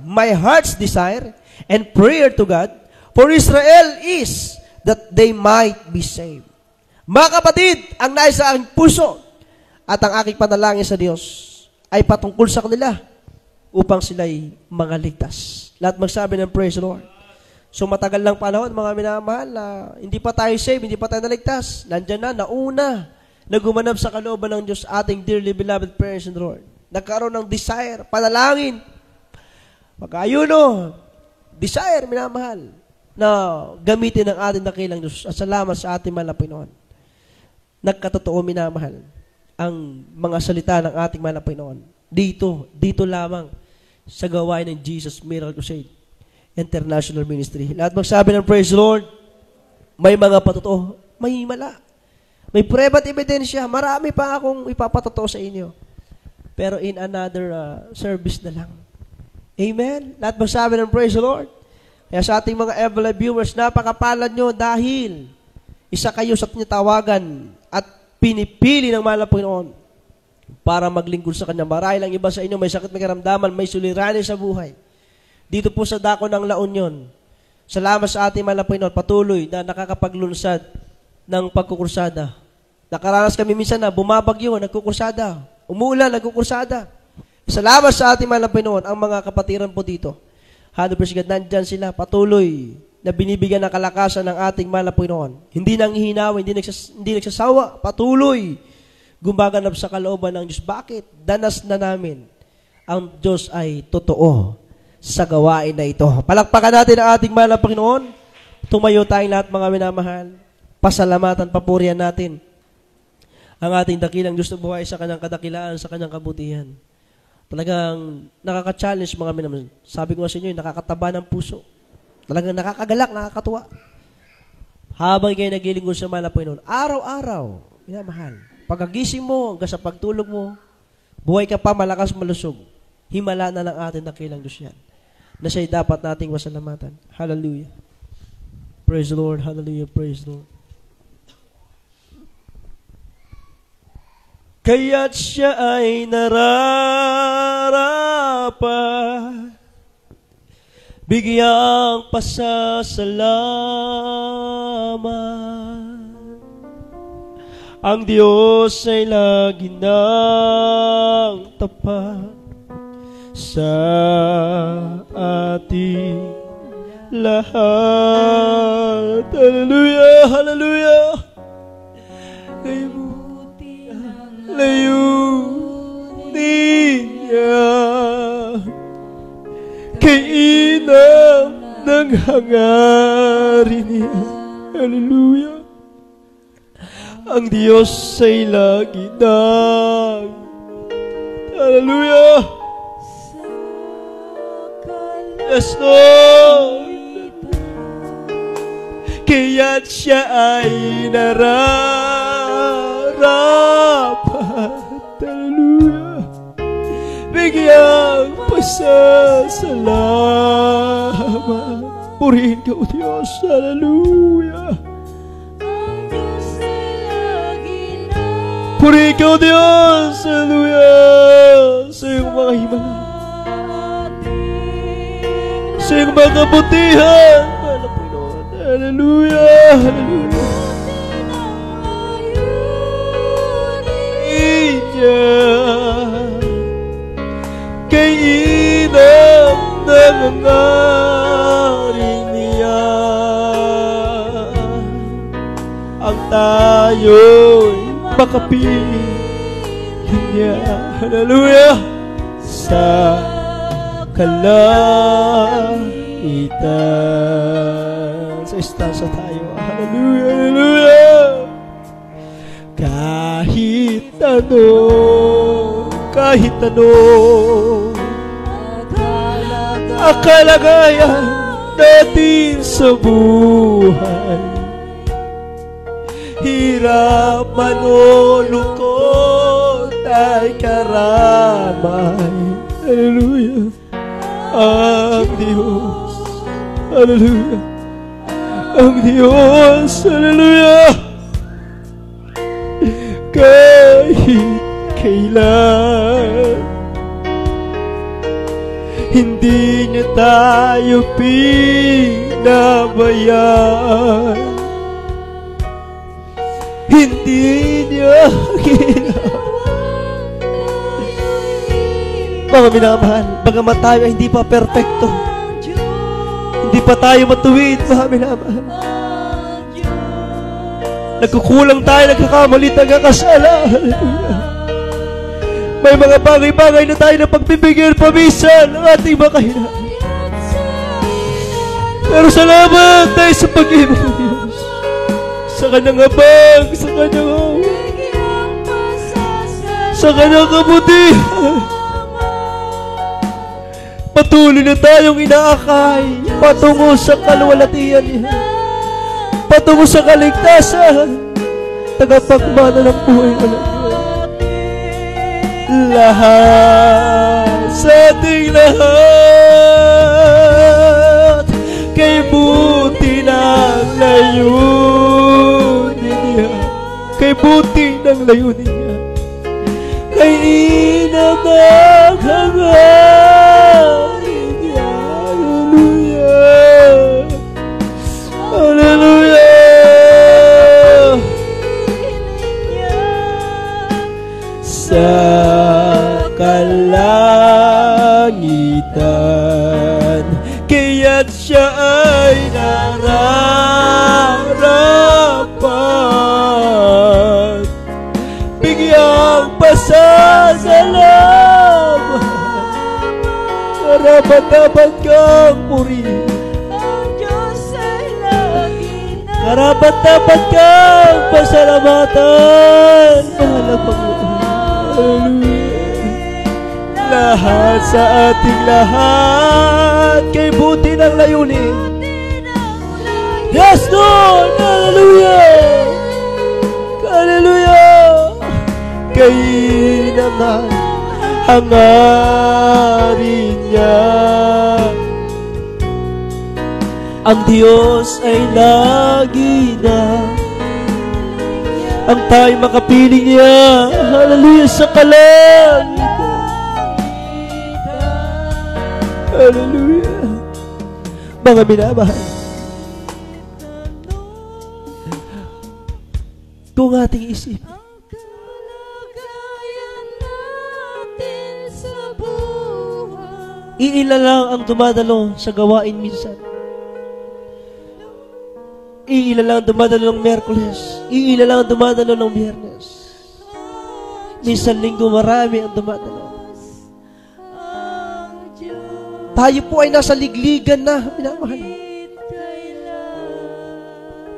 Speaker 2: and prayer to God for Israel is that they might be saved. Mga kapatid, ang nais sa aking puso at ang aking panalangin sa Diyos ay patungkol sa kanila upang sila'y mga ligtas. Lahat magsabi ng praise the Lord. So matagal lang panahon, mga minamahal, na hindi pa tayo saved, hindi pa tayo naligtas. Nandiyan na, nauna, na gumanap sa kalooban ng Diyos, ating dearly beloved parents in the Lord. Nagkaroon ng desire, panalangin, pag-ayuno, desire, minamahal, na gamitin ang ating dakilang Diyos at salamat sa ating mahal na Pinoon. Nagkatotoo, minamahal, ang mga salita ng ating mahal na Pinoon. Dito lamang sa gawain ng Jesus Miracle Crusade International Ministry. Lahat magsabi ng praise the Lord. May mga patotoo, may himala. May prueba at ebidensya. Marami pa akong ipapatotoo sa inyo. Pero in another service na lang. Amen? Lahat magsabi ng praise the Lord. Kaya sa ating mga ever viewers, napakapalad nyo dahil isa kayo sa tinatawagan at pinipili ng mahal na Panginoon para maglingkod sa Kanya. Marahil ang iba sa inyo may sakit, may karamdaman, may suliranin sa buhay. Dito po sa dako ng La Union, salamat sa ating mahal na Panginoon, patuloy na nakakapaglunsad ng pagkukursada. Nakaranas kami minsan na bumabagyo, nagkukursada. Umuulan, nagkukursada. Salamat sa ating mahal na Panginoon, ang mga kapatiran po dito. 100% nandyan sila, patuloy na binibigyan ng kalakasan ng ating mahal na Panginoon. Hindi nanghihinawa, hindi nagsasawa, patuloy gumaganap sa kalooban ng Diyos. Bakit? Danas na namin ang Diyos ay totoo sa gawain na ito. Palakpakan natin ang ating mahal na Panginoon. Tumayo tayong lahat, mga minamahal. Pasalamatan, papurihan natin ang ating dakilang Diyos na buhay sa Kanyang kadakilaan, sa Kanyang kabutihan. Talagang nakaka-challenge, mga minamahal. Sabi ko sa inyo, nakakataba ng puso. Talagang nakakagalak, nakakatuwa. Habang kayo nagilingkod sa mahal na Panginoon, araw-araw, minamahal, pagkagising mo, hanggang sa pagtulog mo, buhay ka pa, malakas, malusog. Himala na ng ating dakilang Diyos yan, na siya'y dapat nating masalamatan. Hallelujah. Praise the Lord. Hallelujah. Praise the Lord. Kaya't siya ay nararapat, bigyang pasasalamat. Ang Diyos ay lagi nang tapat sa ating lahat. Hallelujah, hallelujah. Layunin niya kay inang ng hangarin niya. Hallelujah. Ang Diyos ay lagi nang, hallelujah, yes, Lord. Kaya't siya ay nararapat,
Speaker 1: nararapat. Hallelujah. Bigyang pasasalamat. Purihin ka, O Diyos. Hallelujah. Purihin ka, O Diyos. Hallelujah. Sa iyong mga himala, sa iyong mga kabutihan. Hallelujah. Hallelujah. Kay inang nangangaring niya, ang tayo'y makapiling niya. Hallelujah. Sa kalaitan. Sa istansa tayo. Hallelujah. Hallelujah. Kahit ano ang kalagayan natin sa buhay, hirap man o lungkot ay karamay. Hallelujah. Ang Diyos, hallelujah, ang Diyos, hallelujah, kahit kailan hindi niya tayo pinabayaan, hindi niya ginawa. Mga minamahal, bagamat tayo ay hindi pa perfecto, hindi pa tayo matuwid, mga minamahal, nagkukulang tayo, nagkakamali, nagkakasala. Hallelujah. May mga bagay-bagay na tayo na pagbibigyan paminsan ng ating makahinaan. Pero salamat tayo sa pag-ibig ng Diyos, sa Kanyang habag, sa Kanyang sa Kanyang kabutihan. Patuloy na tayong inaakay patungo sa kaluwalhatian niya, patungo sa kaligtasan, tagapagmana ng buhay na lang. Lahat sa ating lahat, kay buti ng layunin niya, kay buti ng layunin niya, kay inang ang hangarin niya. Hallelujah. Hallelujah. Sa kalangitan, kaya't siya ay nararapat, bigyang pasasalamat, karapat-dapat kang purihin, karapat-dapat kang pasalamatan, mahal na Panginoon. Lahat sa ating lahat, kay buti ng layunin. Yes, Lord! Hallelujah! Hallelujah! Kay naman hangarin niya, ang Diyos ay lagi na ang tayo makapiling niya. Hallelujah, sa kalangitan. Hallelujah. Mga minamahal, kung ating isip, iilan lang ang dumadalo sa gawain minsan. Iilan lang ang dumadalo ng Miyerkules. Iilan lang ang dumadalo ng Biyernes. Minsan linggo, marami ang dumadalo. Tayo po ay nasa ligligan na, minamahal.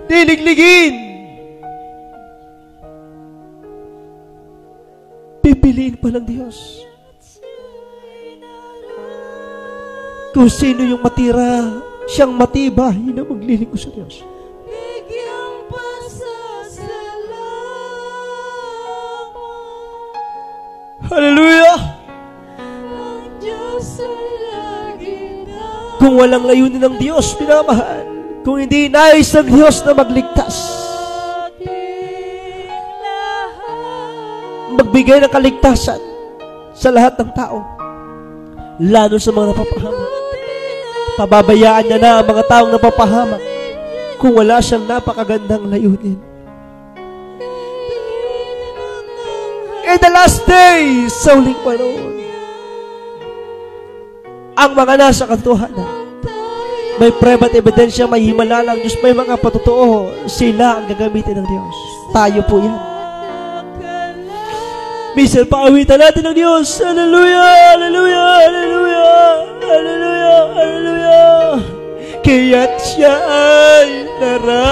Speaker 1: Niligligin. Pipiliin pa ng Diyos kung sino yung matira, siyang matibay na maglilingkod sa Diyos.
Speaker 2: Kung walang layunin ng Diyos, minamahal, kung hindi nais ng Diyos na magligtas, magbigay ng kaligtasan sa lahat ng tao, lalo sa mga napapahamak, pababayaan niya na ang mga taong napapahamak kung wala siyang napakagandang layunin. In the last days, sa huling panahon, ang mga nasa katotohanan, may preba at ebidensya, may himala ng Diyos, may mga patotoo, sila ang gagamitin ng Diyos. Tayo po yan. Minsan paawitan natin ng Diyos. Hallelujah! Hallelujah! Hallelujah! Hallelujah! Hallelujah! Kaya't siya ay nararap,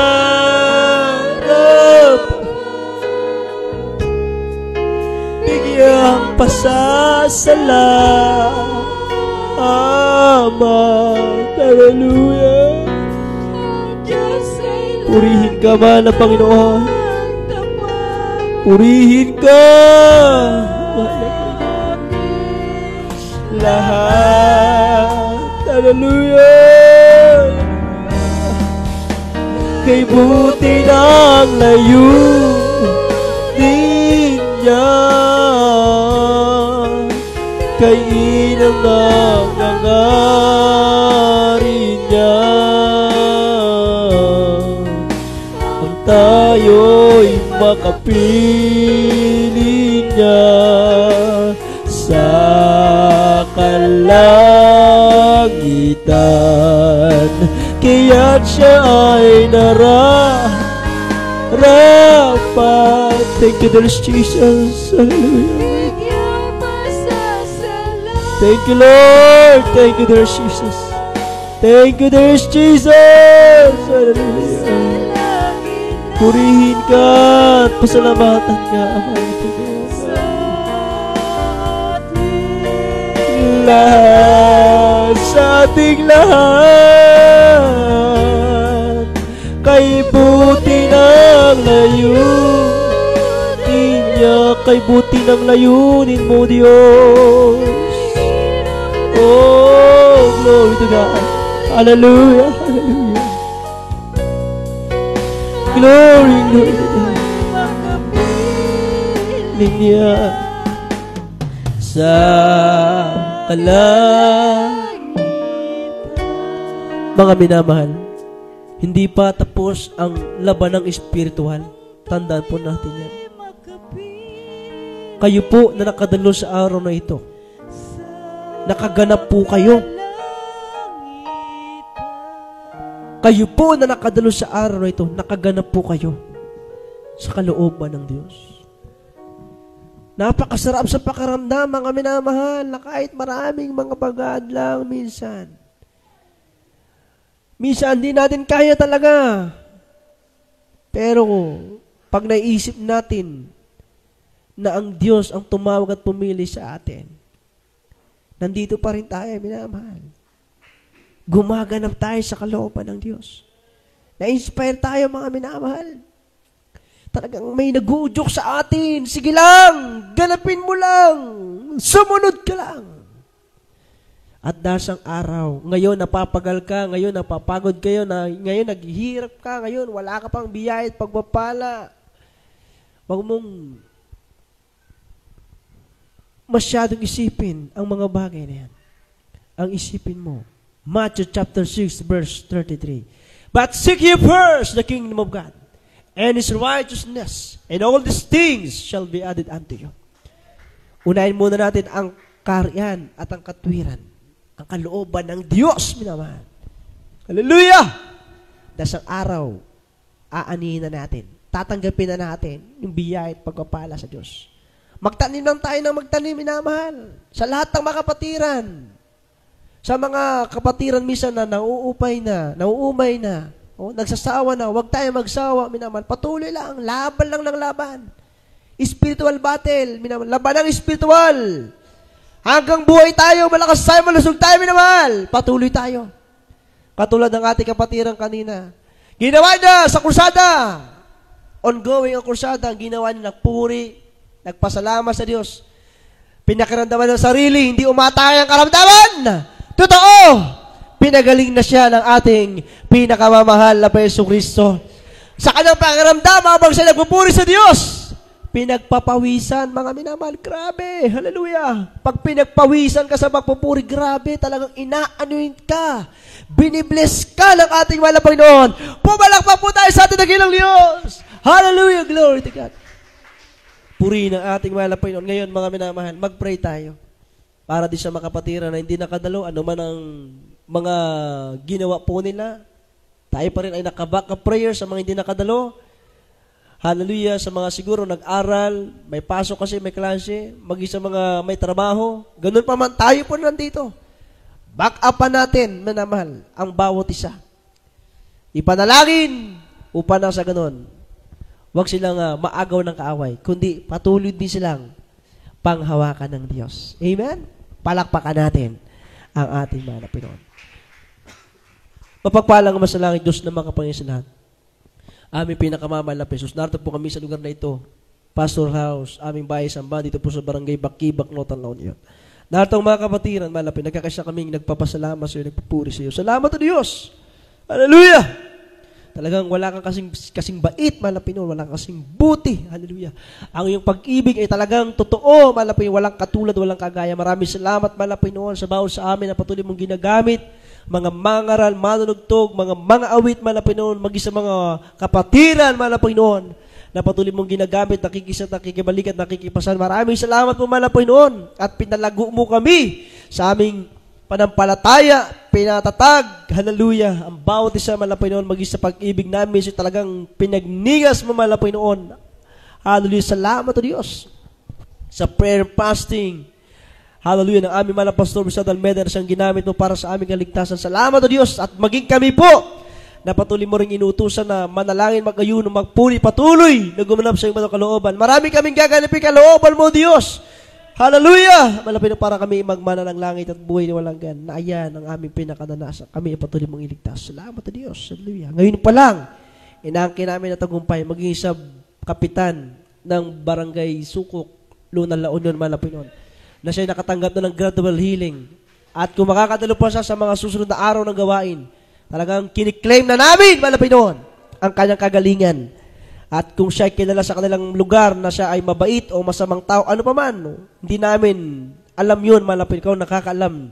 Speaker 2: bigyang pasasalamat. Hallelujah! Purihin ka man ng Panginoon. Purihin ka lahat. Hallelujah! Kay buti ng layunin niya, kay inang nangangarin niya, ang tayo'y makapiling niya sa kalangitan. Kaya't siya ay nararapat. Thank you, dear Jesus. Hallelujah. Thank you, Lord. Thank you, dear Jesus. Thank you, dear Jesus. Hallelujah. Purihin ka at pasalamatan ka, amang lahat sa ating lahat, kay buti ng layunin niya, kay buti ng layunin mo, Diyos. Oh, glory to God. Hallelujah, hallelujah. Glory, glory to God. Niya sa mga minamahal, hindi pa tapos ang labanang espiritual. Tandaan po natin yan. Kayo po na nakadalo sa araw na ito, nakaganap po kayo. Kayo po na nakadalo sa araw na ito, nakaganap po kayo sa kalooban ng Diyos. Napakasarap sa pakiramdam, mga minamahal, na kahit maraming mga bagad lang minsan. Minsan, hindi natin kaya talaga. Pero, pag naisip natin na ang Diyos ang tumawag at pumili sa atin, nandito pa rin tayo, minamahal. Gumaganap tayo sa kalooban ng Diyos. Na-inspire tayo, mga minamahal. Talagang may nag-uudyok sa atin. Sige lang, ganapin mo lang. Sumunod ka lang. At dasang araw, ngayon napapagal ka, ngayon napapagod kayo, ngayon naghihirap ka, ngayon wala ka pang biyaya at pagpapala. Huwag mong masyadong isipin ang mga bagay na yan. Ang isipin mo, Matthew chapter 6 verse 33. But seek ye first the kingdom of God and His righteousness, and all these things shall be added unto you. Unahin muna natin ang kaharian at ang katwiran, ang kalooban ng Diyos, minamahal. Hallelujah! Dasang araw, aanihin na natin, tatanggapin na natin yung biyaya at pagpapala sa Diyos. Magtanim lang tayo ng magtanim, minamahal, sa lahat ng mga kapatiran. Sa mga kapatiran minsan na nauumay na, nagsasawa na, huwag tayo magsawa, minamahal. Patuloy lang, laban lang ng laban. Spiritual battle, minamahal. Laban ng spiritual. Hanggang buhay tayo, malakas tayo, malusog tayo, minamahal. Patuloy tayo. Katulad ng ating kapatiran kanina. Ginawa niya sa kursada. Ongoing ang kursada, ang ginawa niya, nagpuri, nagpasalamat sa Diyos. Pinakiramdaman ng sarili, hindi umatay ang karamdaman. Totoo. Pinagaling na siya ng ating pinakamamahal na Yesu Kristo. Sa kanyang pakiramdam, habang siya nagpupuri sa Diyos, pinagpapawisan, mga minamahal. Grabe, hallelujah. Pag pinagpawisan ka sa pagpupuri, grabe, talagang inaanuin ka. Binibless ka ng ating mahal na Panginoon. Pumalakpak po tayo sa ating dakilang Diyos. Hallelujah, glory to God. Puri ng ating mahal na Panginoon. Ngayon, mga minamahal, mag-pray tayo. Para di siya makapatira na hindi nakadalo, ano man ang mga ginawa po nila. Tayo pa rin ay naka-backup prayer sa mga hindi nakadalo. Hallelujah, sa mga siguro nag-aral, may pasok kasi, may klase, mag-isa mga may trabaho. Ganun pa man, tayo po nandito. Back up pa natin, manamahal, ang bawat isa. Ipanalangin upang na sa ganun. Huwag silang maagaw ng kaaway, kundi patuloy din silang panghawakan ng Diyos. Amen? Palakpakan natin ang ating mga Pinoon. Mapagpalang masalangin Diyos na makapangyarihan sa lahat. Aming pinakamamahal na Jesus. Narito po kami sa lugar na ito. Pastor House, aming bahay Samba, dito po sa Barangay Bakibak, Notan La Union. Narito ang mga kapatiran, malapit, nagkakasya kaming nagpapasalamat sa iyo, nagpupuri sa iyo. Salamat o Diyos! Hallelujah! Talagang wala kang kasing bait, malapit, wala kang kasing buti. Hallelujah! Ang iyong pag-ibig ay talagang totoo, malapit, walang katulad, walang kagaya. Maraming salamat, malapit noon, sa bawat sa amin na patuloy mong ginagamit. Mga mangaral, manunugtog, mga awit, malapinoon, maging sa mga kapatiran, malapinoon, na patuloy mong ginagamit, nakikisat, nakikibalikat, nakikipasan. Maraming salamat po, malapinoon, at pinalago mo kami sa aming panampalataya, pinatatag, hallelujah, ang bawat isa, malapinoon, maging sa pag-ibig namin, so talagang pinagnigas mo, malapinoon. Hallelujah, salamat o Diyos. Sa prayer fasting, hallelujah, ng aming mahal na Pastor Rizal Almeda na siyang ginamit mo para sa aming kaligtasan. Salamat o Diyos at maging kami po na patuloy mo rin inutusan na manalangin, mag-ayuno, magpuri, patuloy na gumanap sa iyong mga kalooban. Marami kaming gaganapin kalooban mo, Diyos. Hallelujah! Malapit na para kami magmana ng langit at buhay na walang gan. Na ayan ang aming pinakananasan. Kami ay patuloy mong iligtas. Salamat o Diyos. Hallelujah. Ngayon pa lang, inaangkin namin na tagumpay, maging isa kapitan ng Barangay Sukok, Lunan La Union, Malapinon, na siya nakatanggap na ng gradual healing. At kung makakadalo pa siya sa mga susunod na araw ng gawain, talagang kiniklaim na namin, Malapinon, ang kanyang kagalingan. At kung siya ay kilala sa kanilang lugar na siya ay mabait o masamang tao, ano pa man, hindi namin alam yun, Malapinon, nakakaalam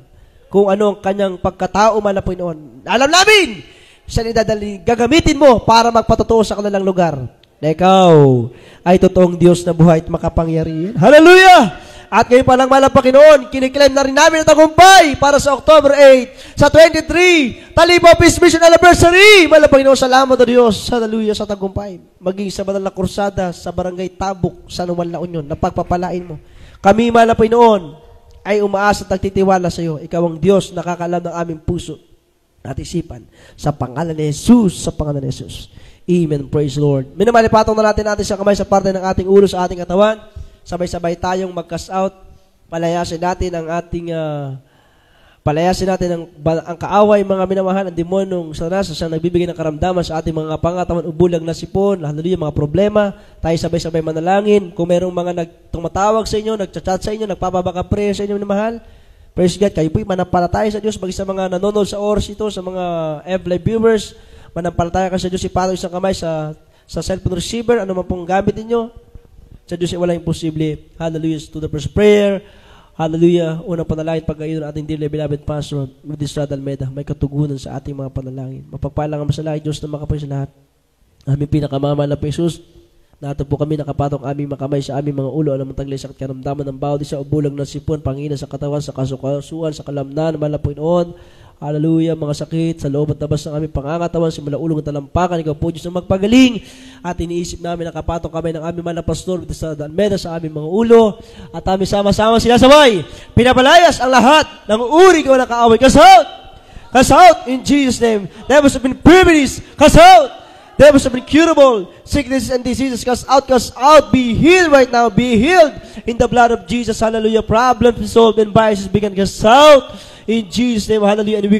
Speaker 2: kung ano ang kanyang pagkatao, Malapinon. Alam namin, siya nidadali, gagamitin mo para magpatotoo sa kanilang lugar na ikaw ay totoong Diyos na buhay at makapangyarihan. Hallelujah! At ngayon pa lang, mahal na Panginoon, kiniklaim na rin namin ang tagumpay para sa October 8, sa 23, Talibo Peace Mission Anniversary. Mahal na Panginoon, salamat o Diyos, hallelujah, sa tagumpay. Maging sa banal na kursada sa Barangay Tabuk, sa Numan La Union, na pagpapalain mo. Kami, mahal na Panginoon, ay umaasa at nagtitiwala sa iyo. Ikaw ang Diyos, nakakalam ng aming puso at isipan. Sa pangalan ni Jesus, sa pangalan ni Jesus. Amen. Praise the Lord. Minamalipatong na natin sa kamay sa parte ng ating ulo sa ating katawan. Sabay-sabay tayong mag-cast out. Palayasin natin ang ating ang kaaway, mga minamahal, ang demonong Satanas, siyang nagbibigay ng karamdaman sa ating mga pangatawan, ubulag na sipon, hallelujah, mga problema. Tayo sabay-sabay manalangin. Kung merong mga tumatawag sa inyo, nagchat-chat sa inyo, nagpapabaka prayer sa inyo, minamahal, praise God, kayo po'y manampalataya sa Diyos, maging sa mga nanonood sa oras ito, sa mga live viewers, manampalataya ka sa Diyos, ipataw isang kamay sa cellphone receiver, ano man pong gamit ninyo. Sa Diyos ay walang imposible. Hallelujah to the first prayer. Hallelujah. Unang panalangin pag-ayon ng ating dearly beloved Pastor Rizal Almeda. May katugunan sa ating mga panalangin. Mapagpalang ang masalangin Diyos na makapalit sa lahat. Aming pinakamamahal na Jesus. Nato po kami nakapatok aming makamay sa aming mga ulo. Alam mong taglay sa karamdaman ng bawat isa, ubulag ng sipon, pangina sa katawan, sa kasukasuan, sa kalamnan, malapuin. Hallelujah, mga sakit sa loob at labas ng aming pangangatawan, simula ulong at talampakan, ikaw po Diyos na magpagaling. At iniisip namin nakapatong kami ng aming mga pastor sa Almeda sa aming mga ulo. At aming sama-sama sinasabay, pinapalayas ang lahat ng uri ko na kaaway. Cast out! Cast out in Jesus' name. Devils have been privileged. Cast out! Devils have been curable. Sicknesses and diseases, cast out, cast out. Be healed right now. Be healed in the blood of Jesus. Hallelujah. Problems resolved and vices began cast out. In Jesus' name, hallelujah. And we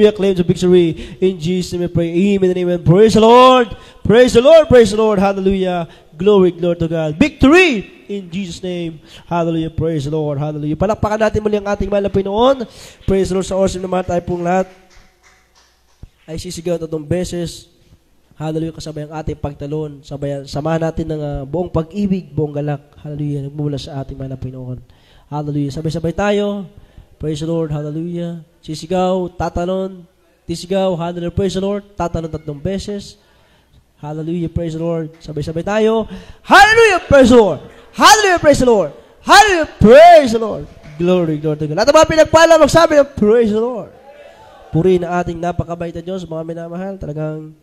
Speaker 2: acclaim the victory. In Jesus' name we pray. Amen and amen. Praise the Lord. Praise the Lord. Praise the Lord. Hallelujah. Glory to God. Victory in Jesus' name. Hallelujah. Praise the Lord. Hallelujah. Palakpakan natin muli ang ating mahal na Panginoon. Praise the Lord sa oras naman tayo pong lahat.
Speaker 1: ay sisigaw 3 beses. Hallelujah, kasabay ang ating pagtalon. Samahan natin ng buong pag-ibig, buong galak. Hallelujah, nagmumula sa ating mga Pinoon. Hallelujah, sabay-sabay tayo. Praise the Lord, hallelujah. Sisigaw, tatalon, tisigaw, hallelujah, praise the Lord. Tatalon 3 beses. Hallelujah, praise the Lord. Sabay-sabay tayo. Hallelujah, praise the Lord. Hallelujah, praise the Lord. Hallelujah, praise the Lord. Glory, glory to God. Lahat ng mga pinagpala, magsabi ng praise the Lord. Purihin ang ating napakabait na Diyos, mga minamahal. Talagang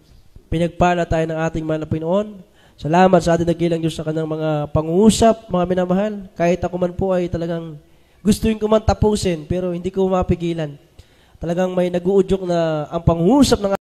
Speaker 1: pinagpala tayo ng ating mga Pinoon. Salamat sa ating nagilang Diyos sa kanyang mga pangungusap, mga minamahal. Kahit ako man po ay talagang gustuin ko man tapusin, pero hindi ko mapigilan. Talagang may nag-uudyok na ang pangungusap ng